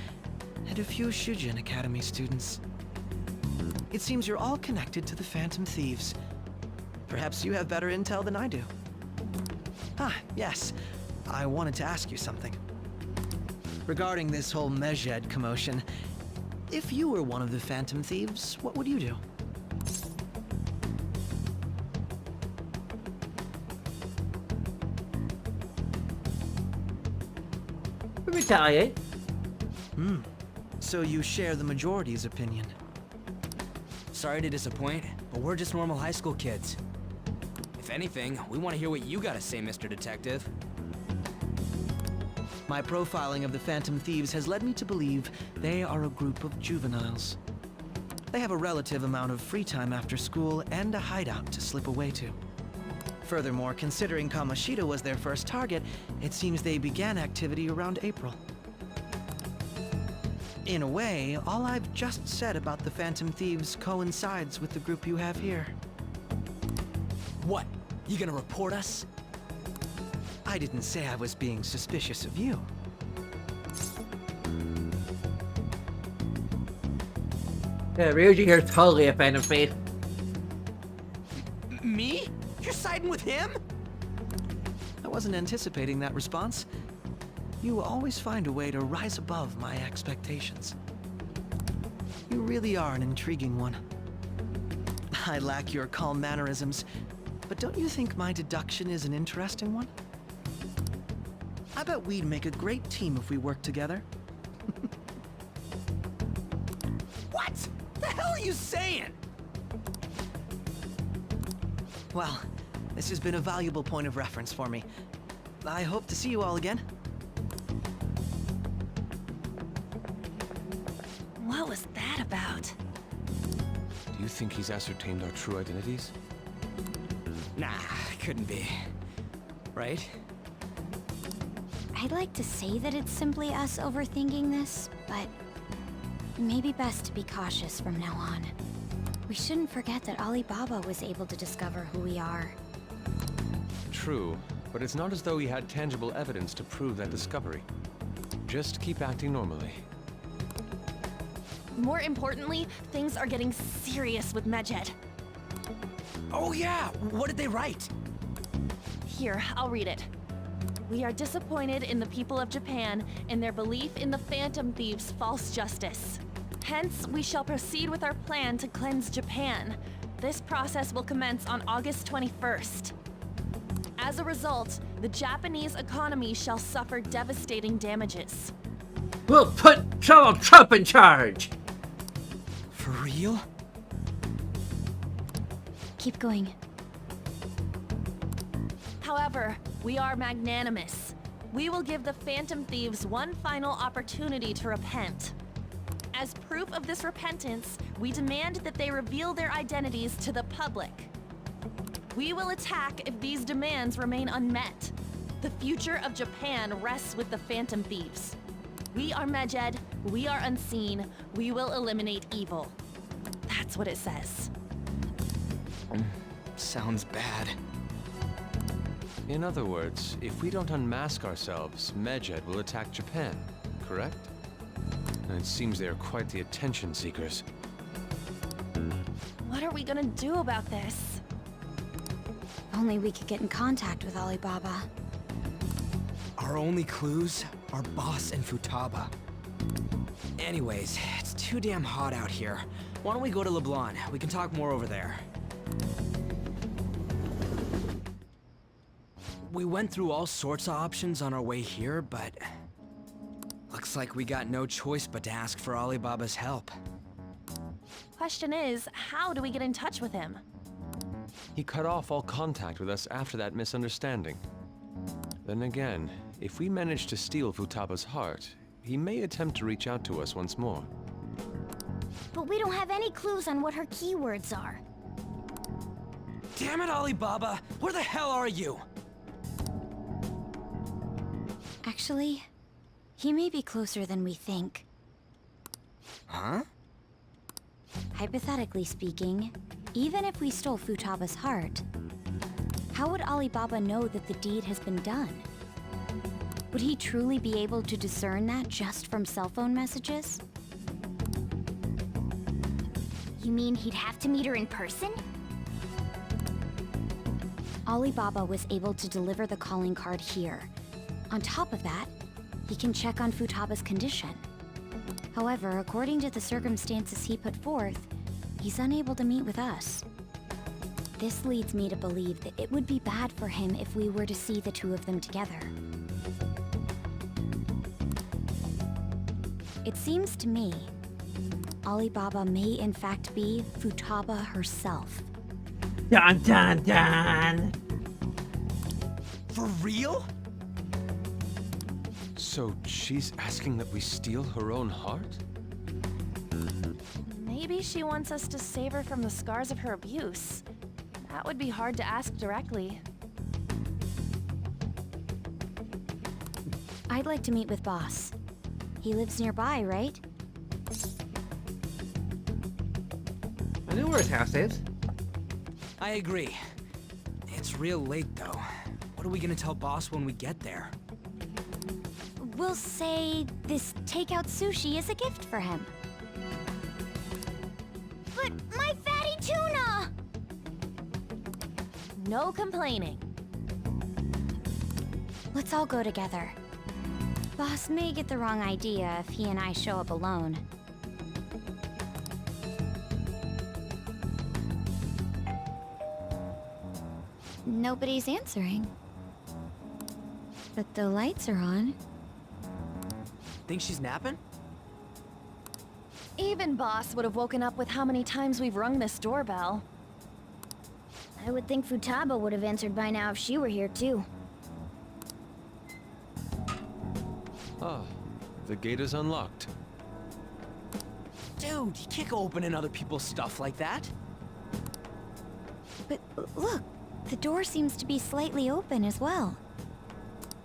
and a few Shujin Academy students. It seems you're all connected to the Phantom Thieves. Perhaps you have better intel than I do. Ah, yes. I wanted to ask you something. Regarding this whole Medjed commotion, if you were one of the Phantom Thieves, what would you do? Italian. So you share the majority's opinion. Sorry to disappoint, but we're just normal high school kids. If anything, we want to hear what you gotta say, Mr. Detective. My profiling of the Phantom Thieves has led me to believe they are a group of juveniles. They have a relative amount of free time after school and a hideout to slip away to. Furthermore, considering Kamoshida was their first target, it seems they began activity around April. In a way, all I've just said about the Phantom Thieves coincides with the group you have here. What? You gonna report us? I didn't say I was being suspicious of you. Yeah, Ryuji here's totally a fan of me. Me? You're siding with him? I wasn't anticipating that response. You always find a way to rise above my expectations. You really are an intriguing one. I lack your calm mannerisms, but don't you think my deduction is an interesting one? I bet we'd make a great team if we worked together. What? The hell are you saying? Well, this has been a valuable point of reference for me. I hope to see you all again. What was that about? Do you think he's ascertained our true identities? Nah, couldn't be. Right? I'd like to say that it's simply us overthinking this, but it may be best to be cautious from now on. We shouldn't forget that Alibaba was able to discover who we are. True, but it's not as though he had tangible evidence to prove that discovery. Just keep acting normally. More importantly, things are getting serious with Medjed. Oh yeah, what did they write? Here, I'll read it. We are disappointed in the people of Japan in their belief in the Phantom Thieves' false justice. Hence, we shall proceed with our plan to cleanse Japan. This process will commence on August 21st. As a result, the Japanese economy shall suffer devastating damages. We'll put Donald Trump in charge! For real? Keep going. However, we are magnanimous. We will give the Phantom Thieves one final opportunity to repent. As proof of this repentance, we demand that they reveal their identities to the public. We will attack if these demands remain unmet. The future of Japan rests with the Phantom Thieves. We are Medjed, we are unseen, we will eliminate evil. That's what it says. Sounds bad. In other words, if we don't unmask ourselves, Medjed will attack Japan, correct? And it seems they are quite the attention seekers. What are we gonna do about this? If only we could get in contact with Alibaba. Our only clues are Boss and Futaba. Anyways, it's too damn hot out here. Why don't we go to LeBlanc? We can talk more over there. We went through all sorts of options on our way here, but looks like we got no choice but to ask for Alibaba's help. Question is, how do we get in touch with him? He cut off all contact with us after that misunderstanding. Then again, if we manage to steal Futaba's heart, he may attempt to reach out to us once more. But we don't have any clues on what her keywords are. Damn it, Alibaba! Where the hell are you? Actually, he may be closer than we think. Huh? Hypothetically speaking, even if we stole Futaba's heart, how would Alibaba know that the deed has been done? Would he truly be able to discern that just from cell phone messages? You mean he'd have to meet her in person? Alibaba was able to deliver the calling card here. On top of that, he can check on Futaba's condition. However, according to the circumstances he put forth, he's unable to meet with us. This leads me to believe that it would be bad for him if we were to see the two of them together. It seems to me, Alibaba may in fact be Futaba herself. Dun dun dun! For real? So she's asking that we steal her own heart? Maybe she wants us to save her from the scars of her abuse. That would be hard to ask directly. I'd like to meet with Boss. He lives nearby, right? I know where his house is. I agree. It's real late, though. What are we gonna tell Boss when we get there? We'll say this takeout sushi is a gift for him. But my fatty tuna! No complaining. Let's all go together. Boss may get the wrong idea if he and I show up alone. Nobody's answering. But the lights are on. Think she's napping? Even Boss would have woken up with how many times we've rung this doorbell. I would think Futaba would have answered by now if she were here too. Ah, the gate is unlocked. Dude, you can't go opening other people's stuff like that. But look, the door seems to be slightly open as well.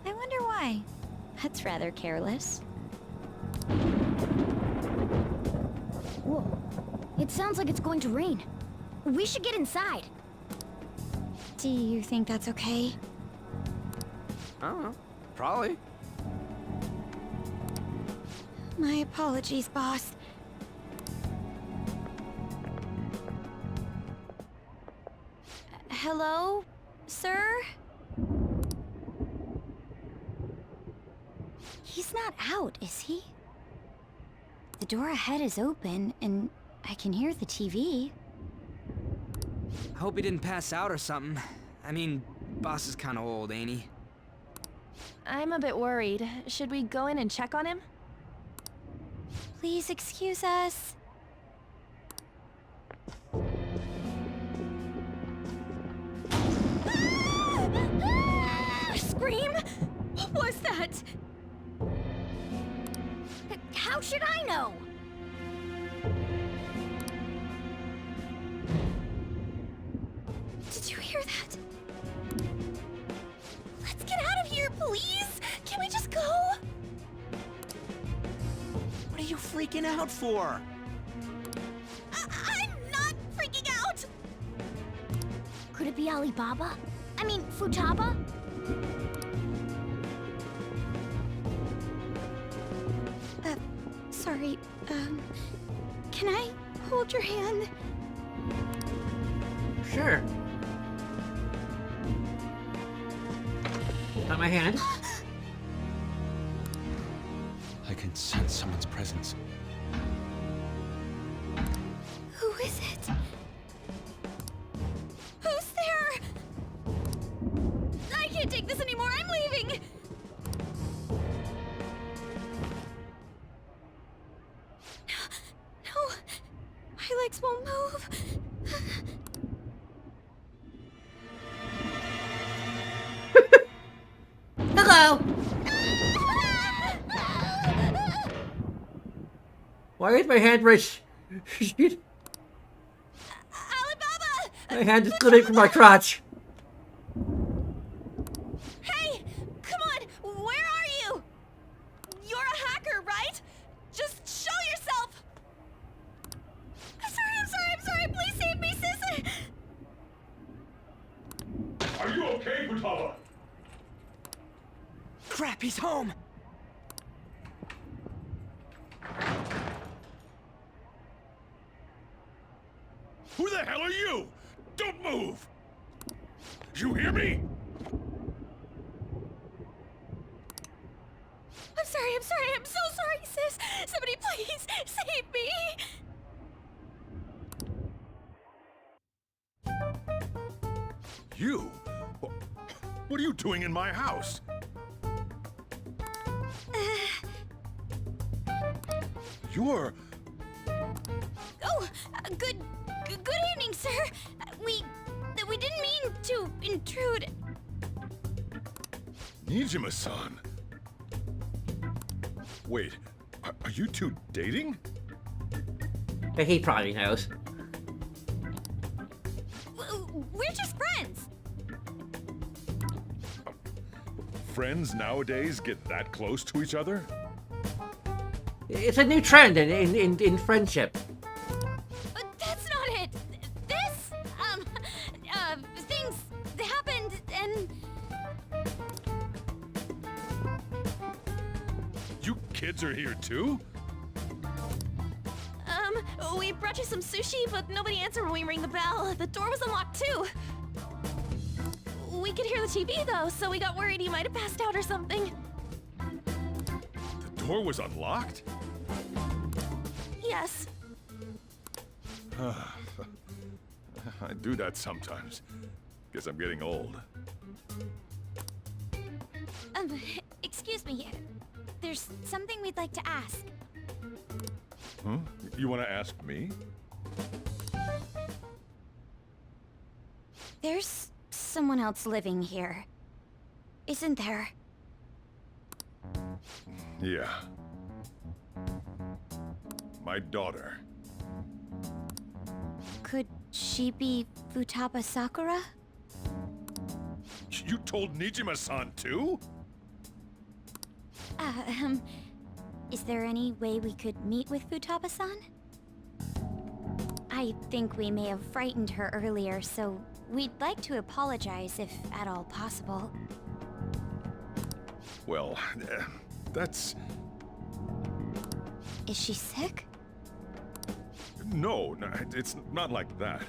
I wonder why. That's rather careless. Whoa. It sounds like it's going to rain. We should get inside. Do you think that's okay? I don't know. Probably. My apologies, boss. Hello, sir? He's not out, is he? The door ahead is open, and I can hear the TV. I hope he didn't pass out or something. I mean, Boss is kinda old, ain't he? I'm a bit worried. Should we go in and check on him? Please excuse us. Scream? What was that? How should I know? Did you hear that? Let's get out of here, please! Can we just go? What are you freaking out for? I'm not freaking out! Could it be Alibaba? I mean, Futaba? Sorry, can I hold your hand? Sure. Not my hand. I can sense someone's presence. Who is it? Who's there? I can't take this anymore, I'm leaving! No, my legs won't move. Hello! Why is my hand right? Alibaba! My hand is glittering from my crotch. Hey! Come on! Where are you? You're a hacker, right? Just show yourself! I'm sorry! Please save me, sis! Are you okay, Futaba? Crap, he's home! Who the hell are you? Don't move! You hear me? I'm so sorry, sis! Somebody please save me! You? What are you doing in my house? You're... Oh, good evening, sir. We didn't mean to intrude. Nijima-san. Wait, are you two dating? But he probably knows. We're just friends. Friends nowadays get that close to each other? It's a new trend in friendship. But that's not it. This, things happened and... You kids are here too? We brought you some sushi, but nobody answered when we rang the bell. The door was unlocked too. We could hear the TV though, so we got worried you might have passed out or something. The door was unlocked? Yes. I do that sometimes. Guess I'm getting old. Excuse me. There's something we'd like to ask. Huh? You want to ask me? There's someone else living here, isn't there? Yeah. My daughter. Could she be Futaba Sakura? You told Nijima-san too? Is there any way we could meet with Futaba-san? I think we may have frightened her earlier, so we'd like to apologize if at all possible. Well, that's... Is she sick? No, it's not like that.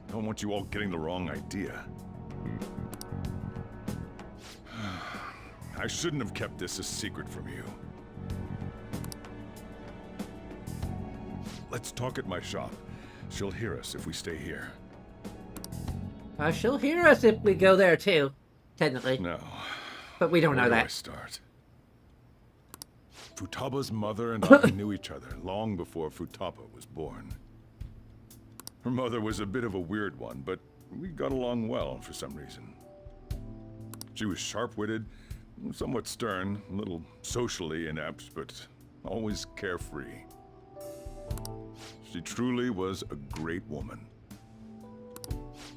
I don't want you all getting the wrong idea. I shouldn't have kept this a secret from you. Let's talk at my shop. She'll hear us if we stay here. She'll hear us if we go there too, technically. No. But we don't know Where do that. I start? Futaba's mother and I knew each other long before Futaba was born. Her mother was a bit of a weird one, but we got along well for some reason. She was sharp-witted, somewhat stern, a little socially inept, but always carefree. She truly was a great woman.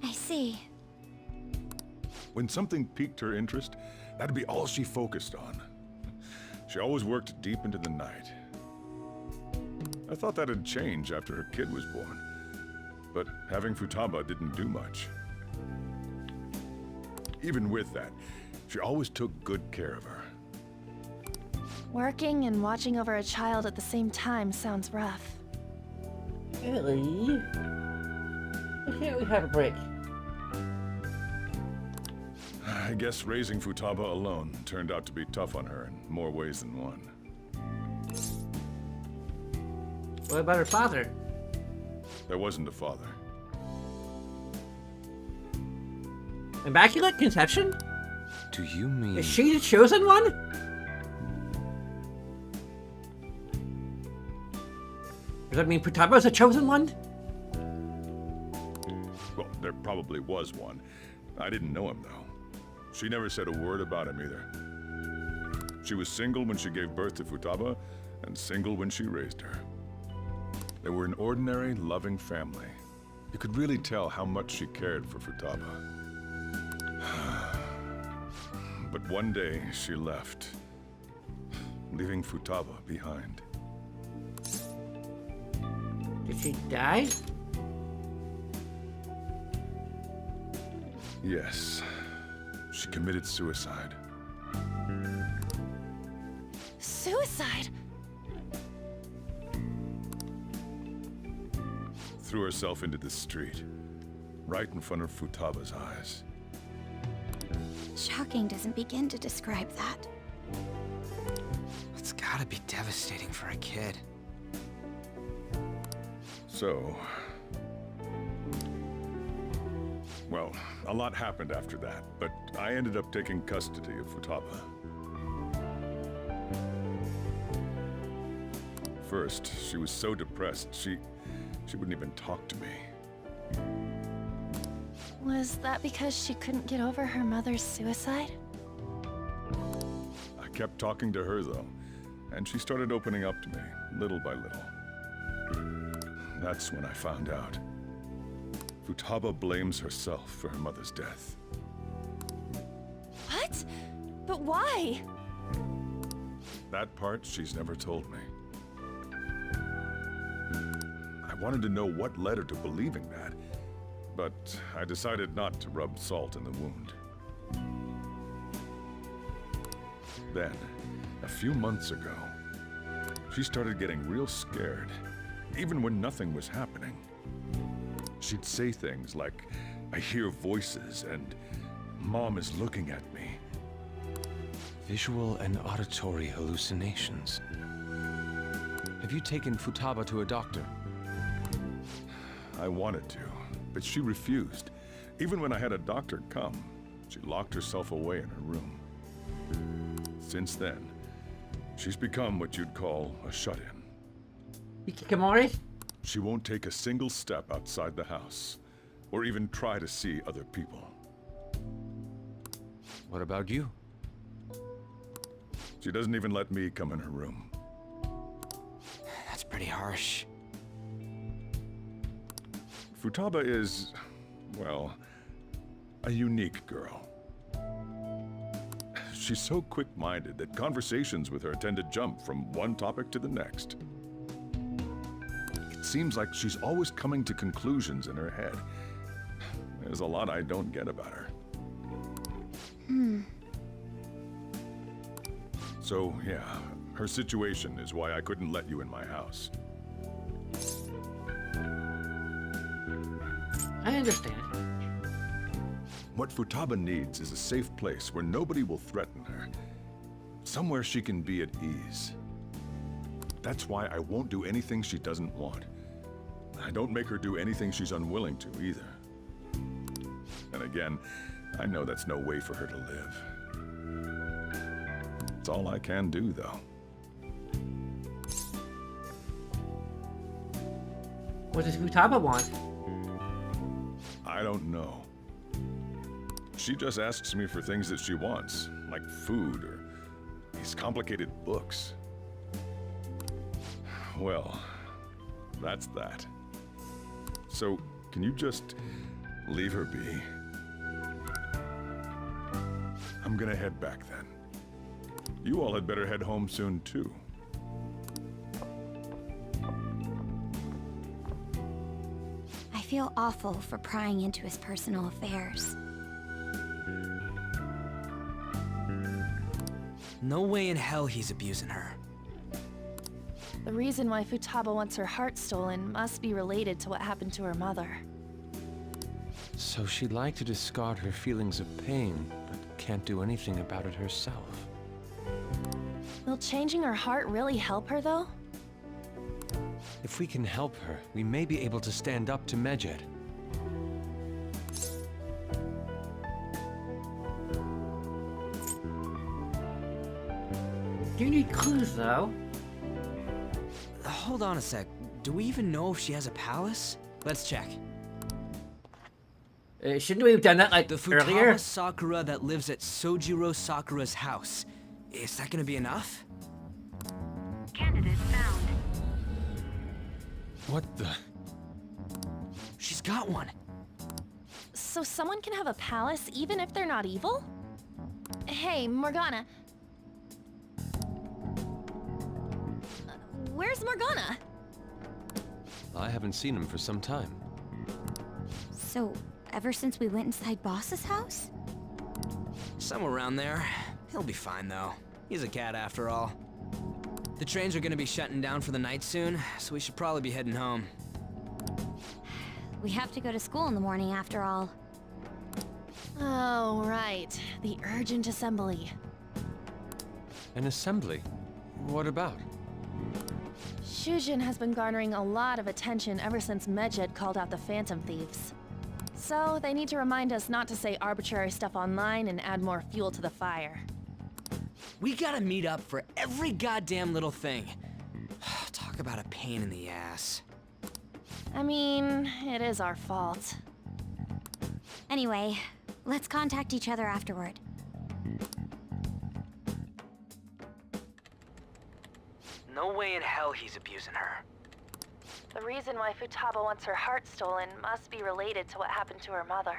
I see. When something piqued her interest, that'd be all she focused on. She always worked deep into the night. I thought that'd change after her kid was born, but having Futaba didn't do much. Even with that, she always took good care of her. Working and watching over a child at the same time sounds rough. Really? Why can't we have a break? I guess raising Futaba alone turned out to be tough on her in more ways than one. What about her father? There wasn't a father. Immaculate conception? Do you mean... Is she the chosen one? Does that mean Futaba's the chosen one? Well, there probably was one. I didn't know him, though. She never said a word about him either. She was single when she gave birth to Futaba, and single when she raised her. They were an ordinary, loving family. You could really tell how much she cared for Futaba. But one day, she left, leaving Futaba behind. Did she die? Yes. She committed suicide. Suicide? Threw herself into the street, right in front of Futaba's eyes. Shocking doesn't begin to describe that. It's gotta be devastating for a kid. So, Well, a lot happened after that, but I ended up taking custody of Futaba. First, she was so depressed, she wouldn't even talk to me. Was that because she couldn't get over her mother's suicide? I kept talking to her, though, and she started opening up to me, little by little. That's when I found out. Futaba blames herself for her mother's death. What? But why? That part she's never told me. I wanted to know what led her to believing that, but I decided not to rub salt in the wound. Then, a few months ago, she started getting real scared, even when nothing was happening. She'd say things like, "I hear voices," and "Mom is looking at me." Visual and auditory hallucinations. Have you taken Futaba to a doctor? I wanted to, but she refused. Even when I had a doctor come, she locked herself away in her room. Since then, she's become what you'd call a shut-in. Hikikomori? She won't take a single step outside the house, or even try to see other people. What about you? She doesn't even let me come in her room. That's pretty harsh. Futaba is, well, a unique girl. She's so quick-minded that conversations with her tend to jump from one topic to the next. It seems like she's always coming to conclusions in her head. There's a lot I don't get about her. So, yeah, her situation is why I couldn't let you in my house. I understand. What Futaba needs is a safe place where nobody will threaten her. Somewhere she can be at ease. That's why I won't do anything she doesn't want. I don't make her do anything she's unwilling to, either. And again, I know that's no way for her to live. It's all I can do, though. What does Futaba want? I don't know. She just asks me for things that she wants, like food or these complicated books. Well, that's that. So, can you just leave her be? I'm gonna head back then. You all had better head home soon, too. I feel awful for prying into his personal affairs. No way in hell he's abusing her. The reason why Futaba wants her heart stolen must be related to what happened to her mother. So she'd like to discard her feelings of pain, but can't do anything about it herself. Will changing her heart really help her, though? If we can help her, we may be able to stand up to Medjed. Do you need clues, though? Hold on a sec. Do we even know if she has a palace? Let's check. Shouldn't we have done that, like, The earlier? Futaba Sakura that lives at Sojiro Sakura's house. Is that gonna be enough? Candidate found. What the? She's got one. So someone can have a palace even if they're not evil? Hey, Morgana. Where's Morgana? I haven't seen him for some time. So, ever since we went inside Boss's house? Somewhere around there. He'll be fine, though. He's a cat, after all. The trains are gonna be shutting down for the night soon, so we should probably be heading home. We have to go to school in the morning after all. Oh, right. The urgent assembly. An assembly? What about? Shujin has been garnering a lot of attention ever since Medjed called out the Phantom Thieves. So they need to remind us not to say arbitrary stuff online and add more fuel to the fire. We gotta meet up for every goddamn little thing. Talk about a pain in the ass. I mean, it is our fault. Anyway, let's contact each other afterward. No way in hell he's abusing her. The reason why Futaba wants her heart stolen must be related to what happened to her mother.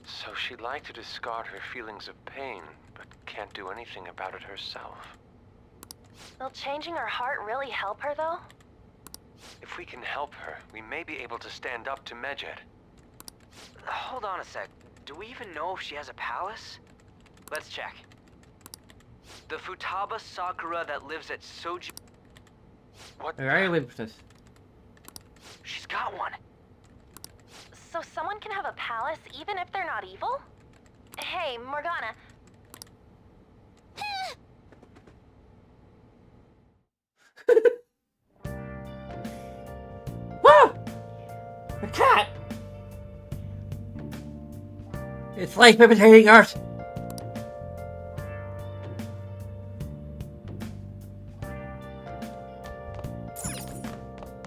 So she'd like to discard her feelings of pain, but can't do anything about it herself. Will changing her heart really help her, though? If we can help her, we may be able to stand up to Medjed. Hold on a sec. Do we even know if she has a palace? Let's check. The Futaba Sakura that lives at Soji... What? Where are you with this? She's got one. So someone can have a palace even if they're not evil? Hey, Morgana. Whoa! A cat! It's life imitating art!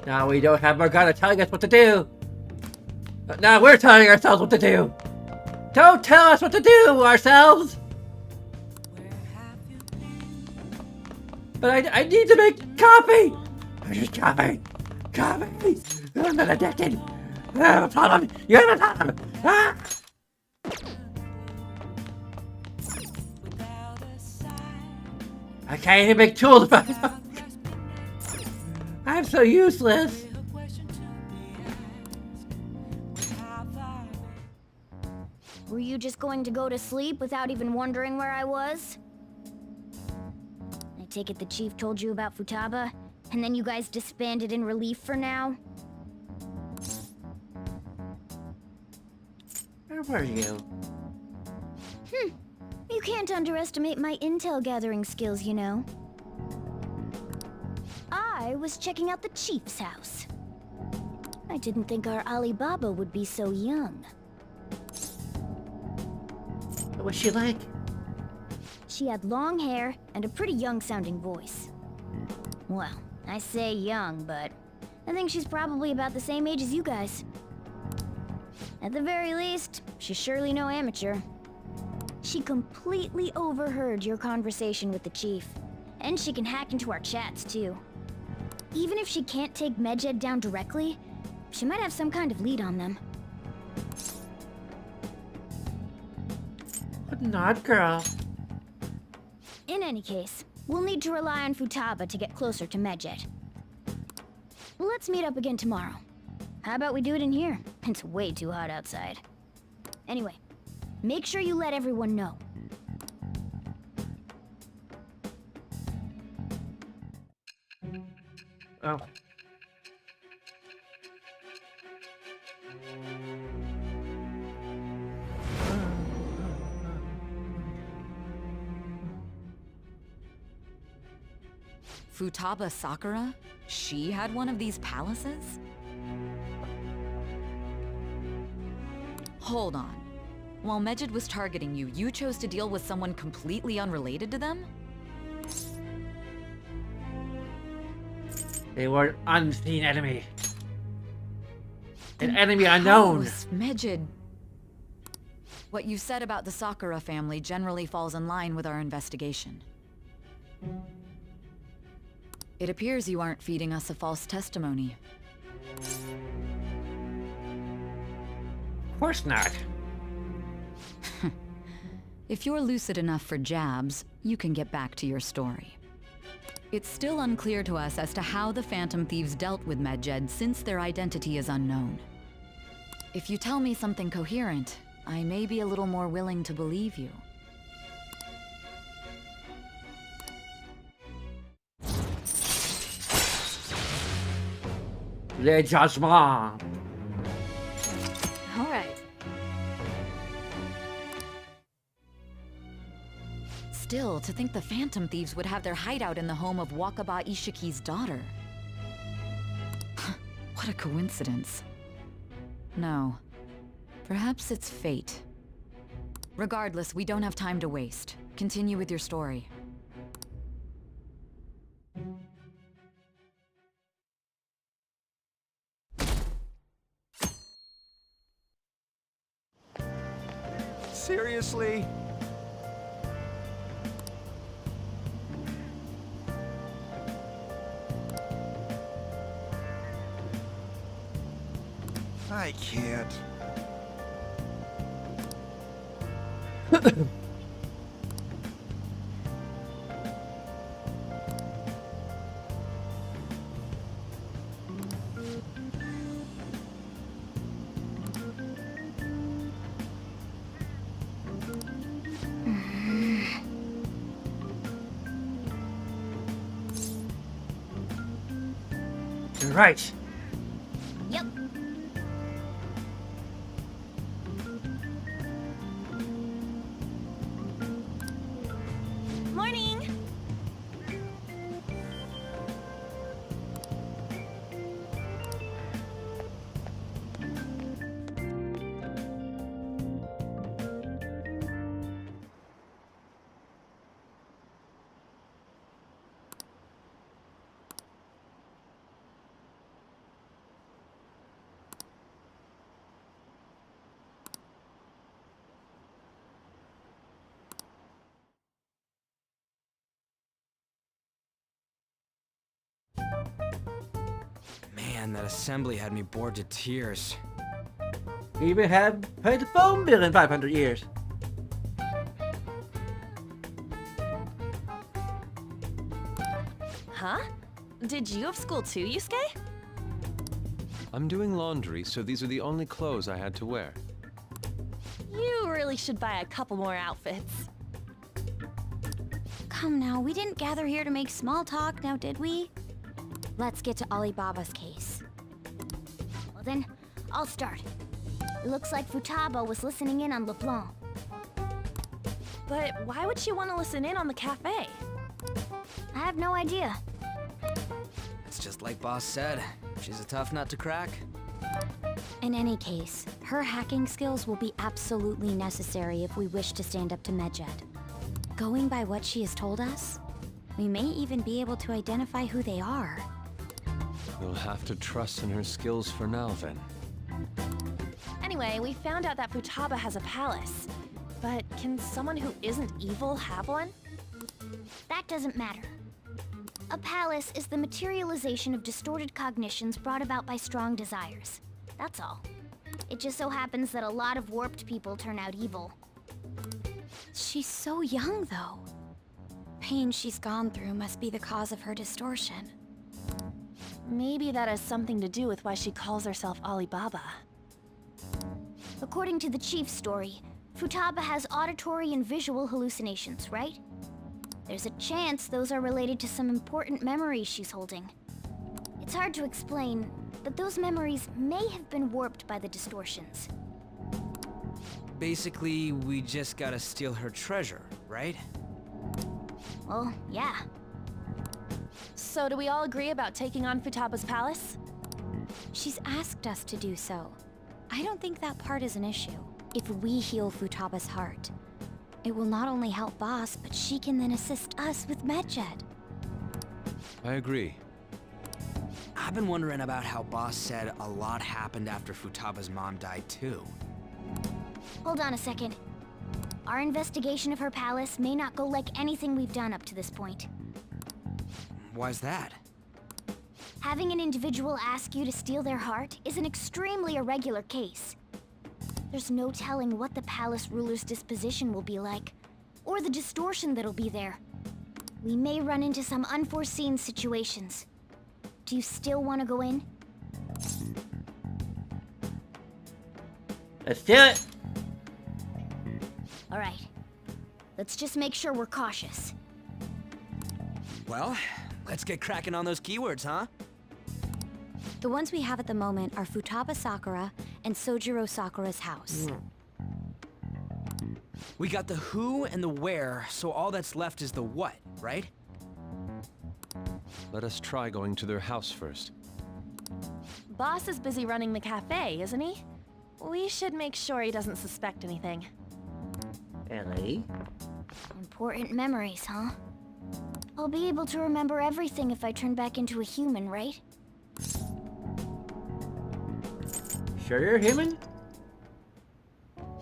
Now we don't have Morgana telling us what to do! But now we're telling ourselves what to do! Don't tell us what to do, ourselves! But I need to make coffee! I need coffee! Coffee! I'm not addicted! I have a problem! You have a problem! Ah! I can't even make tools of myself! I'm so useless! Were you just going to go to sleep without even wondering where I was? I take it the chief told you about Futaba, and then you guys disbanded in relief for now? Where were you? You can't underestimate my intel gathering skills, you know. I was checking out the chief's house. I didn't think our Alibaba would be so young. What was she like? She had long hair and a pretty young-sounding voice. Well, I say young, but I think she's probably about the same age as you guys. At the very least, she's surely no amateur. She completely overheard your conversation with the chief, and she can hack into our chats, too. Even if she can't take Medjed down directly, she might have some kind of lead on them. What an odd girl. In any case, we'll need to rely on Futaba to get closer to Medjed. Let's meet up again tomorrow. How about we do it in here? It's way too hot outside. Anyway, make sure you let everyone know. Oh. Futaba Sakura? She had one of these palaces? Hold on. While Medjed was targeting you, you chose to deal with someone completely unrelated to them? They were an unseen enemy. An enemy unknown. How was Medjed? What you said about the Sakura family generally falls in line with our investigation. It appears you aren't feeding us a false testimony. Of course not. If you're lucid enough for jabs, you can get back to your story. It's still unclear to us as to how the Phantom Thieves dealt with Medjed since their identity is unknown. If you tell me something coherent, I may be a little more willing to believe you. Le jugement. All right. Still, to think the Phantom Thieves would have their hideout in the home of Wakaba Ishiki's daughter. What a coincidence. No. Perhaps it's fate. Regardless, we don't have time to waste. Continue with your story. Seriously? I can't. You're right. Yep. Morning! Man, that assembly had me bored to tears. We even have paid the phone bill in 500 years. Huh? Did you have school too, Yusuke? I'm doing laundry, so these are the only clothes I had to wear. You really should buy a couple more outfits. Come now, we didn't gather here to make small talk, now did we? Let's get to Alibaba's case. Well then, I'll start. It looks like Futaba was listening in on LeBlanc. But why would she want to listen in on the cafe? I have no idea. It's just like Boss said. She's a tough nut to crack. In any case, her hacking skills will be absolutely necessary if we wish to stand up to Medjed. Going by what she has told us, we may even be able to identify who they are. You'll have to trust in her skills for now, then. Anyway, we found out that Futaba has a palace. But can someone who isn't evil have one? That doesn't matter. A palace is the materialization of distorted cognitions brought about by strong desires. That's all. It just so happens that a lot of warped people turn out evil. She's so young, though. Pain she's gone through must be the cause of her distortion. Maybe that has something to do with why she calls herself Alibaba. According to the chief's story, Futaba has auditory and visual hallucinations, right? There's a chance those are related to some important memories she's holding. It's hard to explain, but those memories may have been warped by the distortions. Basically, we just gotta steal her treasure, right? Well, yeah. So do we all agree about taking on Futaba's palace? She's asked us to do so. I don't think that part is an issue. If we heal Futaba's heart, it will not only help Boss, but she can then assist us with Medjed. I agree. I've been wondering about how Boss said a lot happened after Futaba's mom died too. Hold on a second. Our investigation of her palace may not go like anything we've done up to this point. Why's that? Having an individual ask you to steal their heart is an extremely irregular case. There's no telling what the palace ruler's disposition will be like, or the distortion that'll be there. We may run into some unforeseen situations. Do you still want to go in? Let's do it. All right. Let's just make sure we're cautious. Well, let's get cracking on those keywords, huh? The ones we have at the moment are Futaba Sakura and Sojiro Sakura's house. We got the who and the where, so all that's left is the what, right? Let us try going to their house first. Boss is busy running the cafe, isn't he? We should make sure he doesn't suspect anything. Ellie? Important memories, huh? I'll be able to remember everything if I turn back into a human, right? Sure you're human?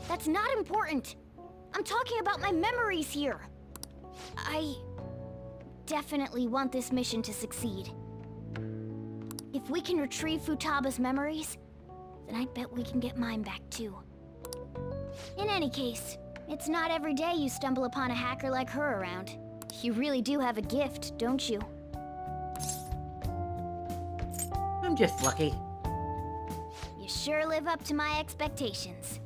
That's not important. I'm talking about my memories here. I definitely want this mission to succeed. If we can retrieve Futaba's memories, then I bet we can get mine back too. In any case, it's not every day you stumble upon a hacker like her around. You really do have a gift, don't you? I'm just lucky. You sure live up to my expectations.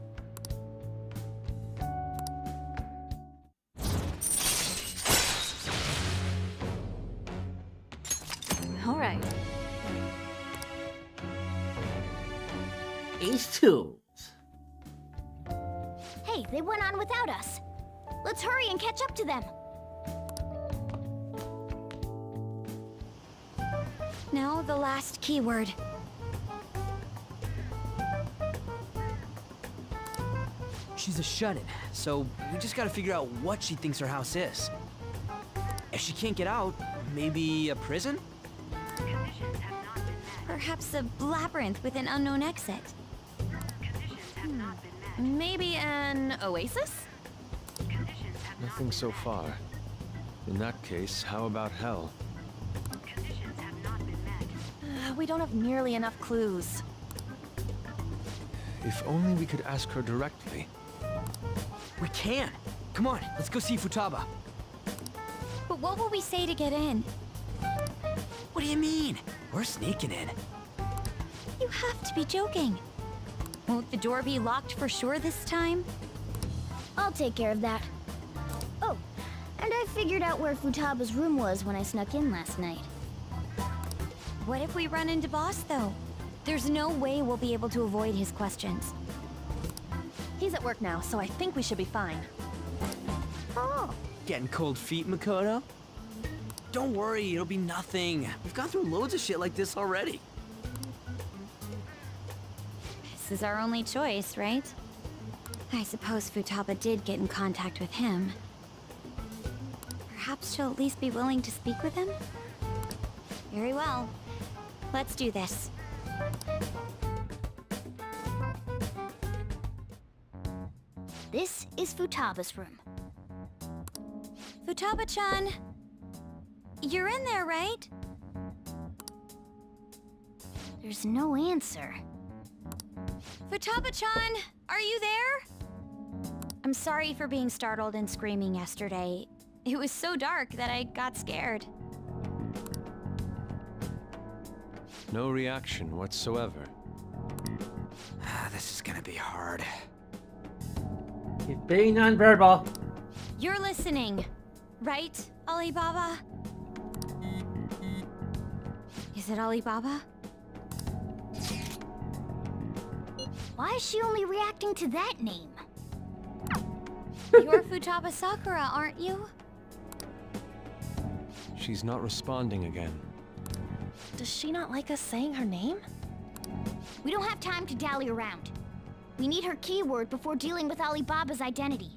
All right. Ace tools. Hey, they went on without us. Let's hurry and catch up to them. Now the last keyword. She's a shut-in, so we just gotta figure out what she thinks her house is. If she can't get out, maybe a prison? Perhaps a labyrinth with an unknown exit. Maybe an oasis? Nothing so far. In that case, how about hell? We don't have nearly enough clues. If only we could ask her directly. We can! Come on, let's go see Futaba. But what will we say to get in? What do you mean? We're sneaking in. You have to be joking. Won't the door be locked for sure this time? I'll take care of that. Oh, and I figured out where Futaba's room was when I snuck in last night. What if we run into Boss, though? There's no way we'll be able to avoid his questions. He's at work now, so I think we should be fine. Oh, Getting cold feet, Makoto? Don't worry, it'll be nothing. We've gone through loads of shit like this already. This is our only choice, right? I suppose Futaba did get in contact with him. Perhaps she'll at least be willing to speak with him? Very well. Let's do this. this is Futaba's room. Futaba-chan, you're in there, right? There's no answer. Futaba-chan, are you there? I'm sorry for being startled and screaming yesterday. It was so dark that I got scared. No reaction whatsoever. This is gonna be hard. He's being nonverbal. You're listening, right, Alibaba? Is it Alibaba? Why is she only reacting to that name? You're Futaba Sakura, aren't you? She's not responding again. Does she not like us saying her name? We don't have time to dally around. We need her keyword before dealing with Alibaba's identity.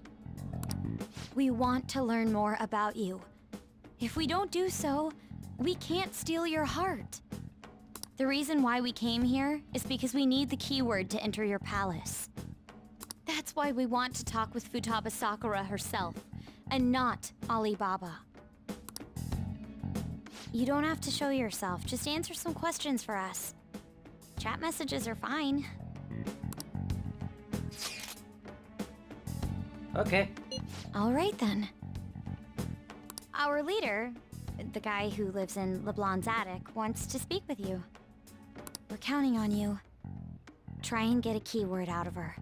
We want to learn more about you. If we don't do so, we can't steal your heart. The reason why we came here is because we need the keyword to enter your palace. That's why we want to talk with Futaba Sakura herself, and not Alibaba. You don't have to show yourself, just answer some questions for us. Chat messages are fine. Okay. All right then. Our leader, the guy who lives in LeBlanc's attic, wants to speak with you. We're counting on you. Try and get a keyword out of her.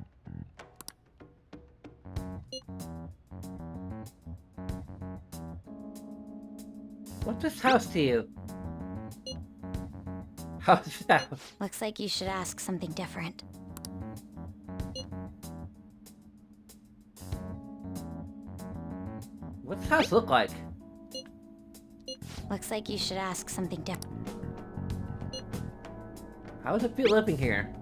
What's this house to you? How's that? Looks like you should ask something different. What's this house look like? Looks like you should ask something different. How does it feel living here?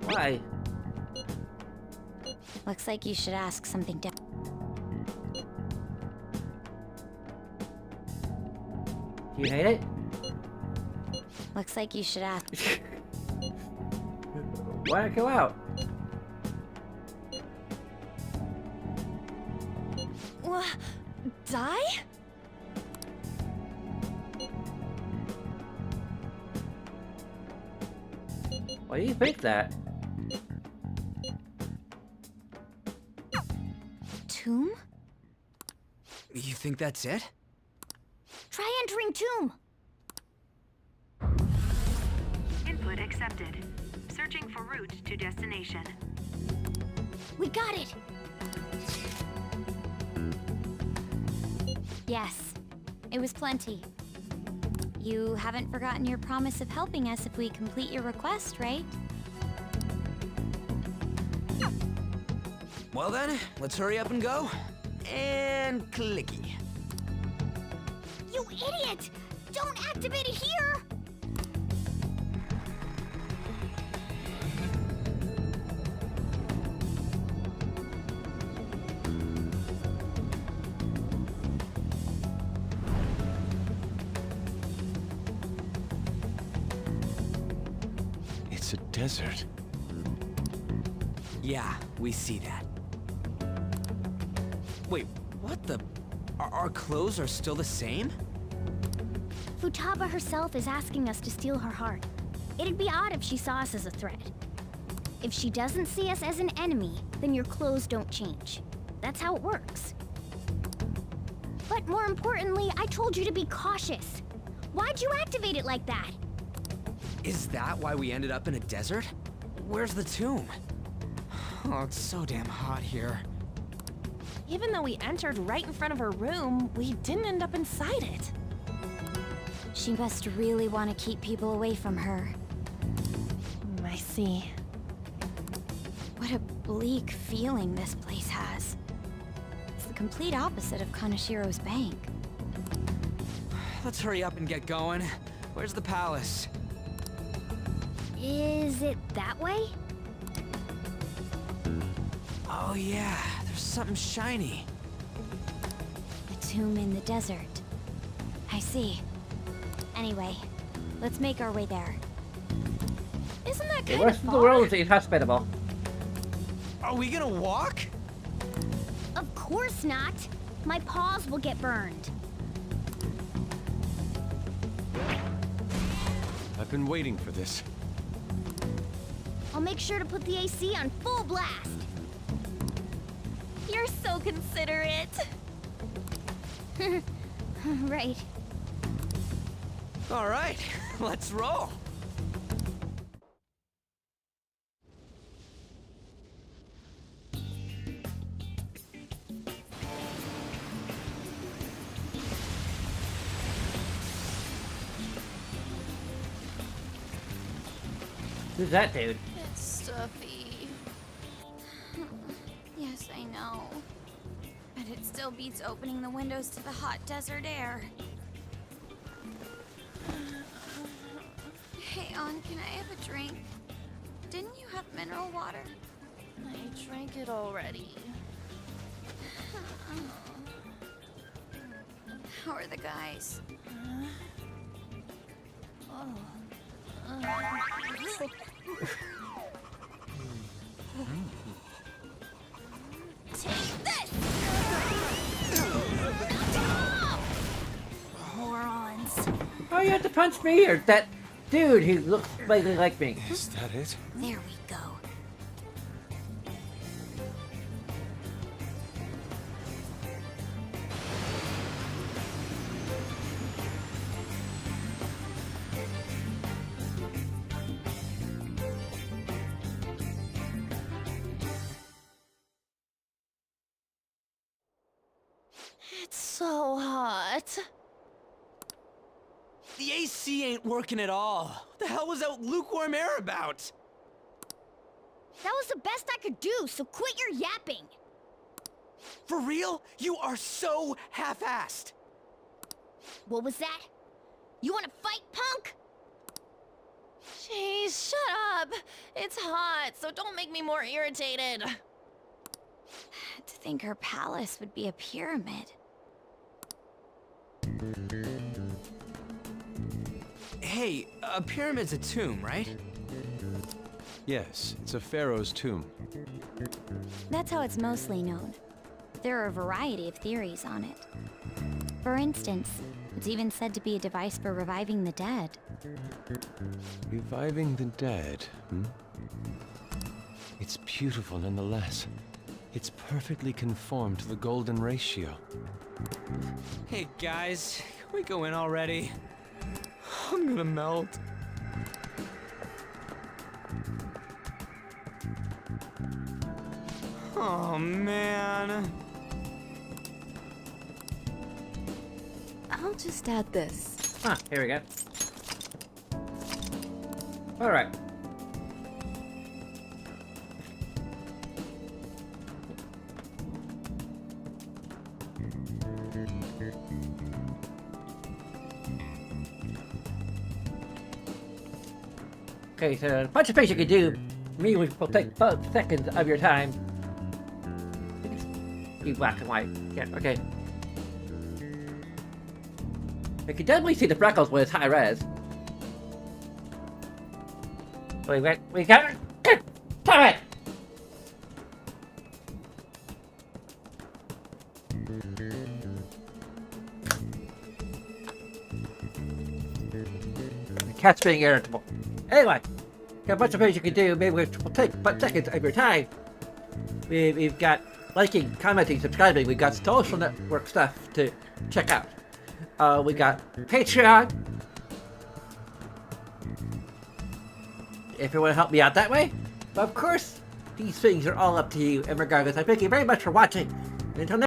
Why? Looks like you should ask something different. You hate it? Looks like you should ask. Why not go out? Die? Why do you think that? Tomb? You think that's it? Try entering tomb. Input accepted. Searching for route to destination. We got it. Yes, it was plenty. You haven't forgotten your promise of helping us if we complete your request, right? Well then, let's hurry up and go. And clicky. You idiot! Don't activate it here! It's a desert. Yeah, we see that. Wait, what the? Our clothes are still the same? Futaba herself is asking us to steal her heart. It'd be odd if she saw us as a threat. If she doesn't see us as an enemy, then your clothes don't change. That's how it works. But more importantly, I told you to be cautious. Why'd you activate it like that? Is that why we ended up in a desert? Where's the tomb? Oh, it's so damn hot here. Even though we entered right in front of her room, we didn't end up inside it. She must really want to keep people away from her. I see. What a bleak feeling this place has. It's the complete opposite of Kanashiro's bank. Let's hurry up and get going. Where's the palace? Is it that way? Oh yeah, there's something shiny. A tomb in the desert. I see. Anyway, let's make our way there. Isn't that The kind rest of of far? the world is inhospitable. Are we gonna walk? Of course not. My paws will get burned. I've been waiting for this. I'll make sure to put the AC on full blast. You're so considerate. Right. All right, let's roll. Who's that dude? It's stuffy. Yes, I know. But it still beats opening the windows to the hot desert air. Hey, An, can I have a drink? Didn't you have mineral water? I drank it already. How are the guys? Take this! Morons. Oh, you had to punch me, or that dude who looks vaguely like me? Is that it? There we go. It's so hot. The AC ain't working at all. What the hell was that lukewarm air about? That was the best I could do, so quit your yapping. For real? You are so half-assed. What was that? You wanna fight, punk? Jeez, shut up. It's hot, so don't make me more irritated. To think her palace would be a pyramid. Hey, a pyramid's a tomb, right? Yes, it's a pharaoh's tomb. That's how it's mostly known. There are a variety of theories on it. For instance, it's even said to be a device for reviving the dead. Reviving the dead, hmm? It's beautiful nonetheless. It's perfectly conformed to the golden ratio. Hey guys, can we go in already? I'm gonna melt. Oh man. I'll just add this. Huh, here we go. Alright. Okay, so a bunch of things you can do. Me will take 5 seconds of your time. Be black and white. Yeah, okay. I can definitely see the freckles when it's high res. Wait, we got it! Damn it! The cat's being irritable. Anyway, got a bunch of things you can do. Maybe we'll take 5 seconds of your time. We've got liking, commenting, subscribing. We've got social network stuff to check out. We got Patreon. If you want to help me out that way. But of course, these things are all up to you. And regardless, I thank you very much for watching. And until next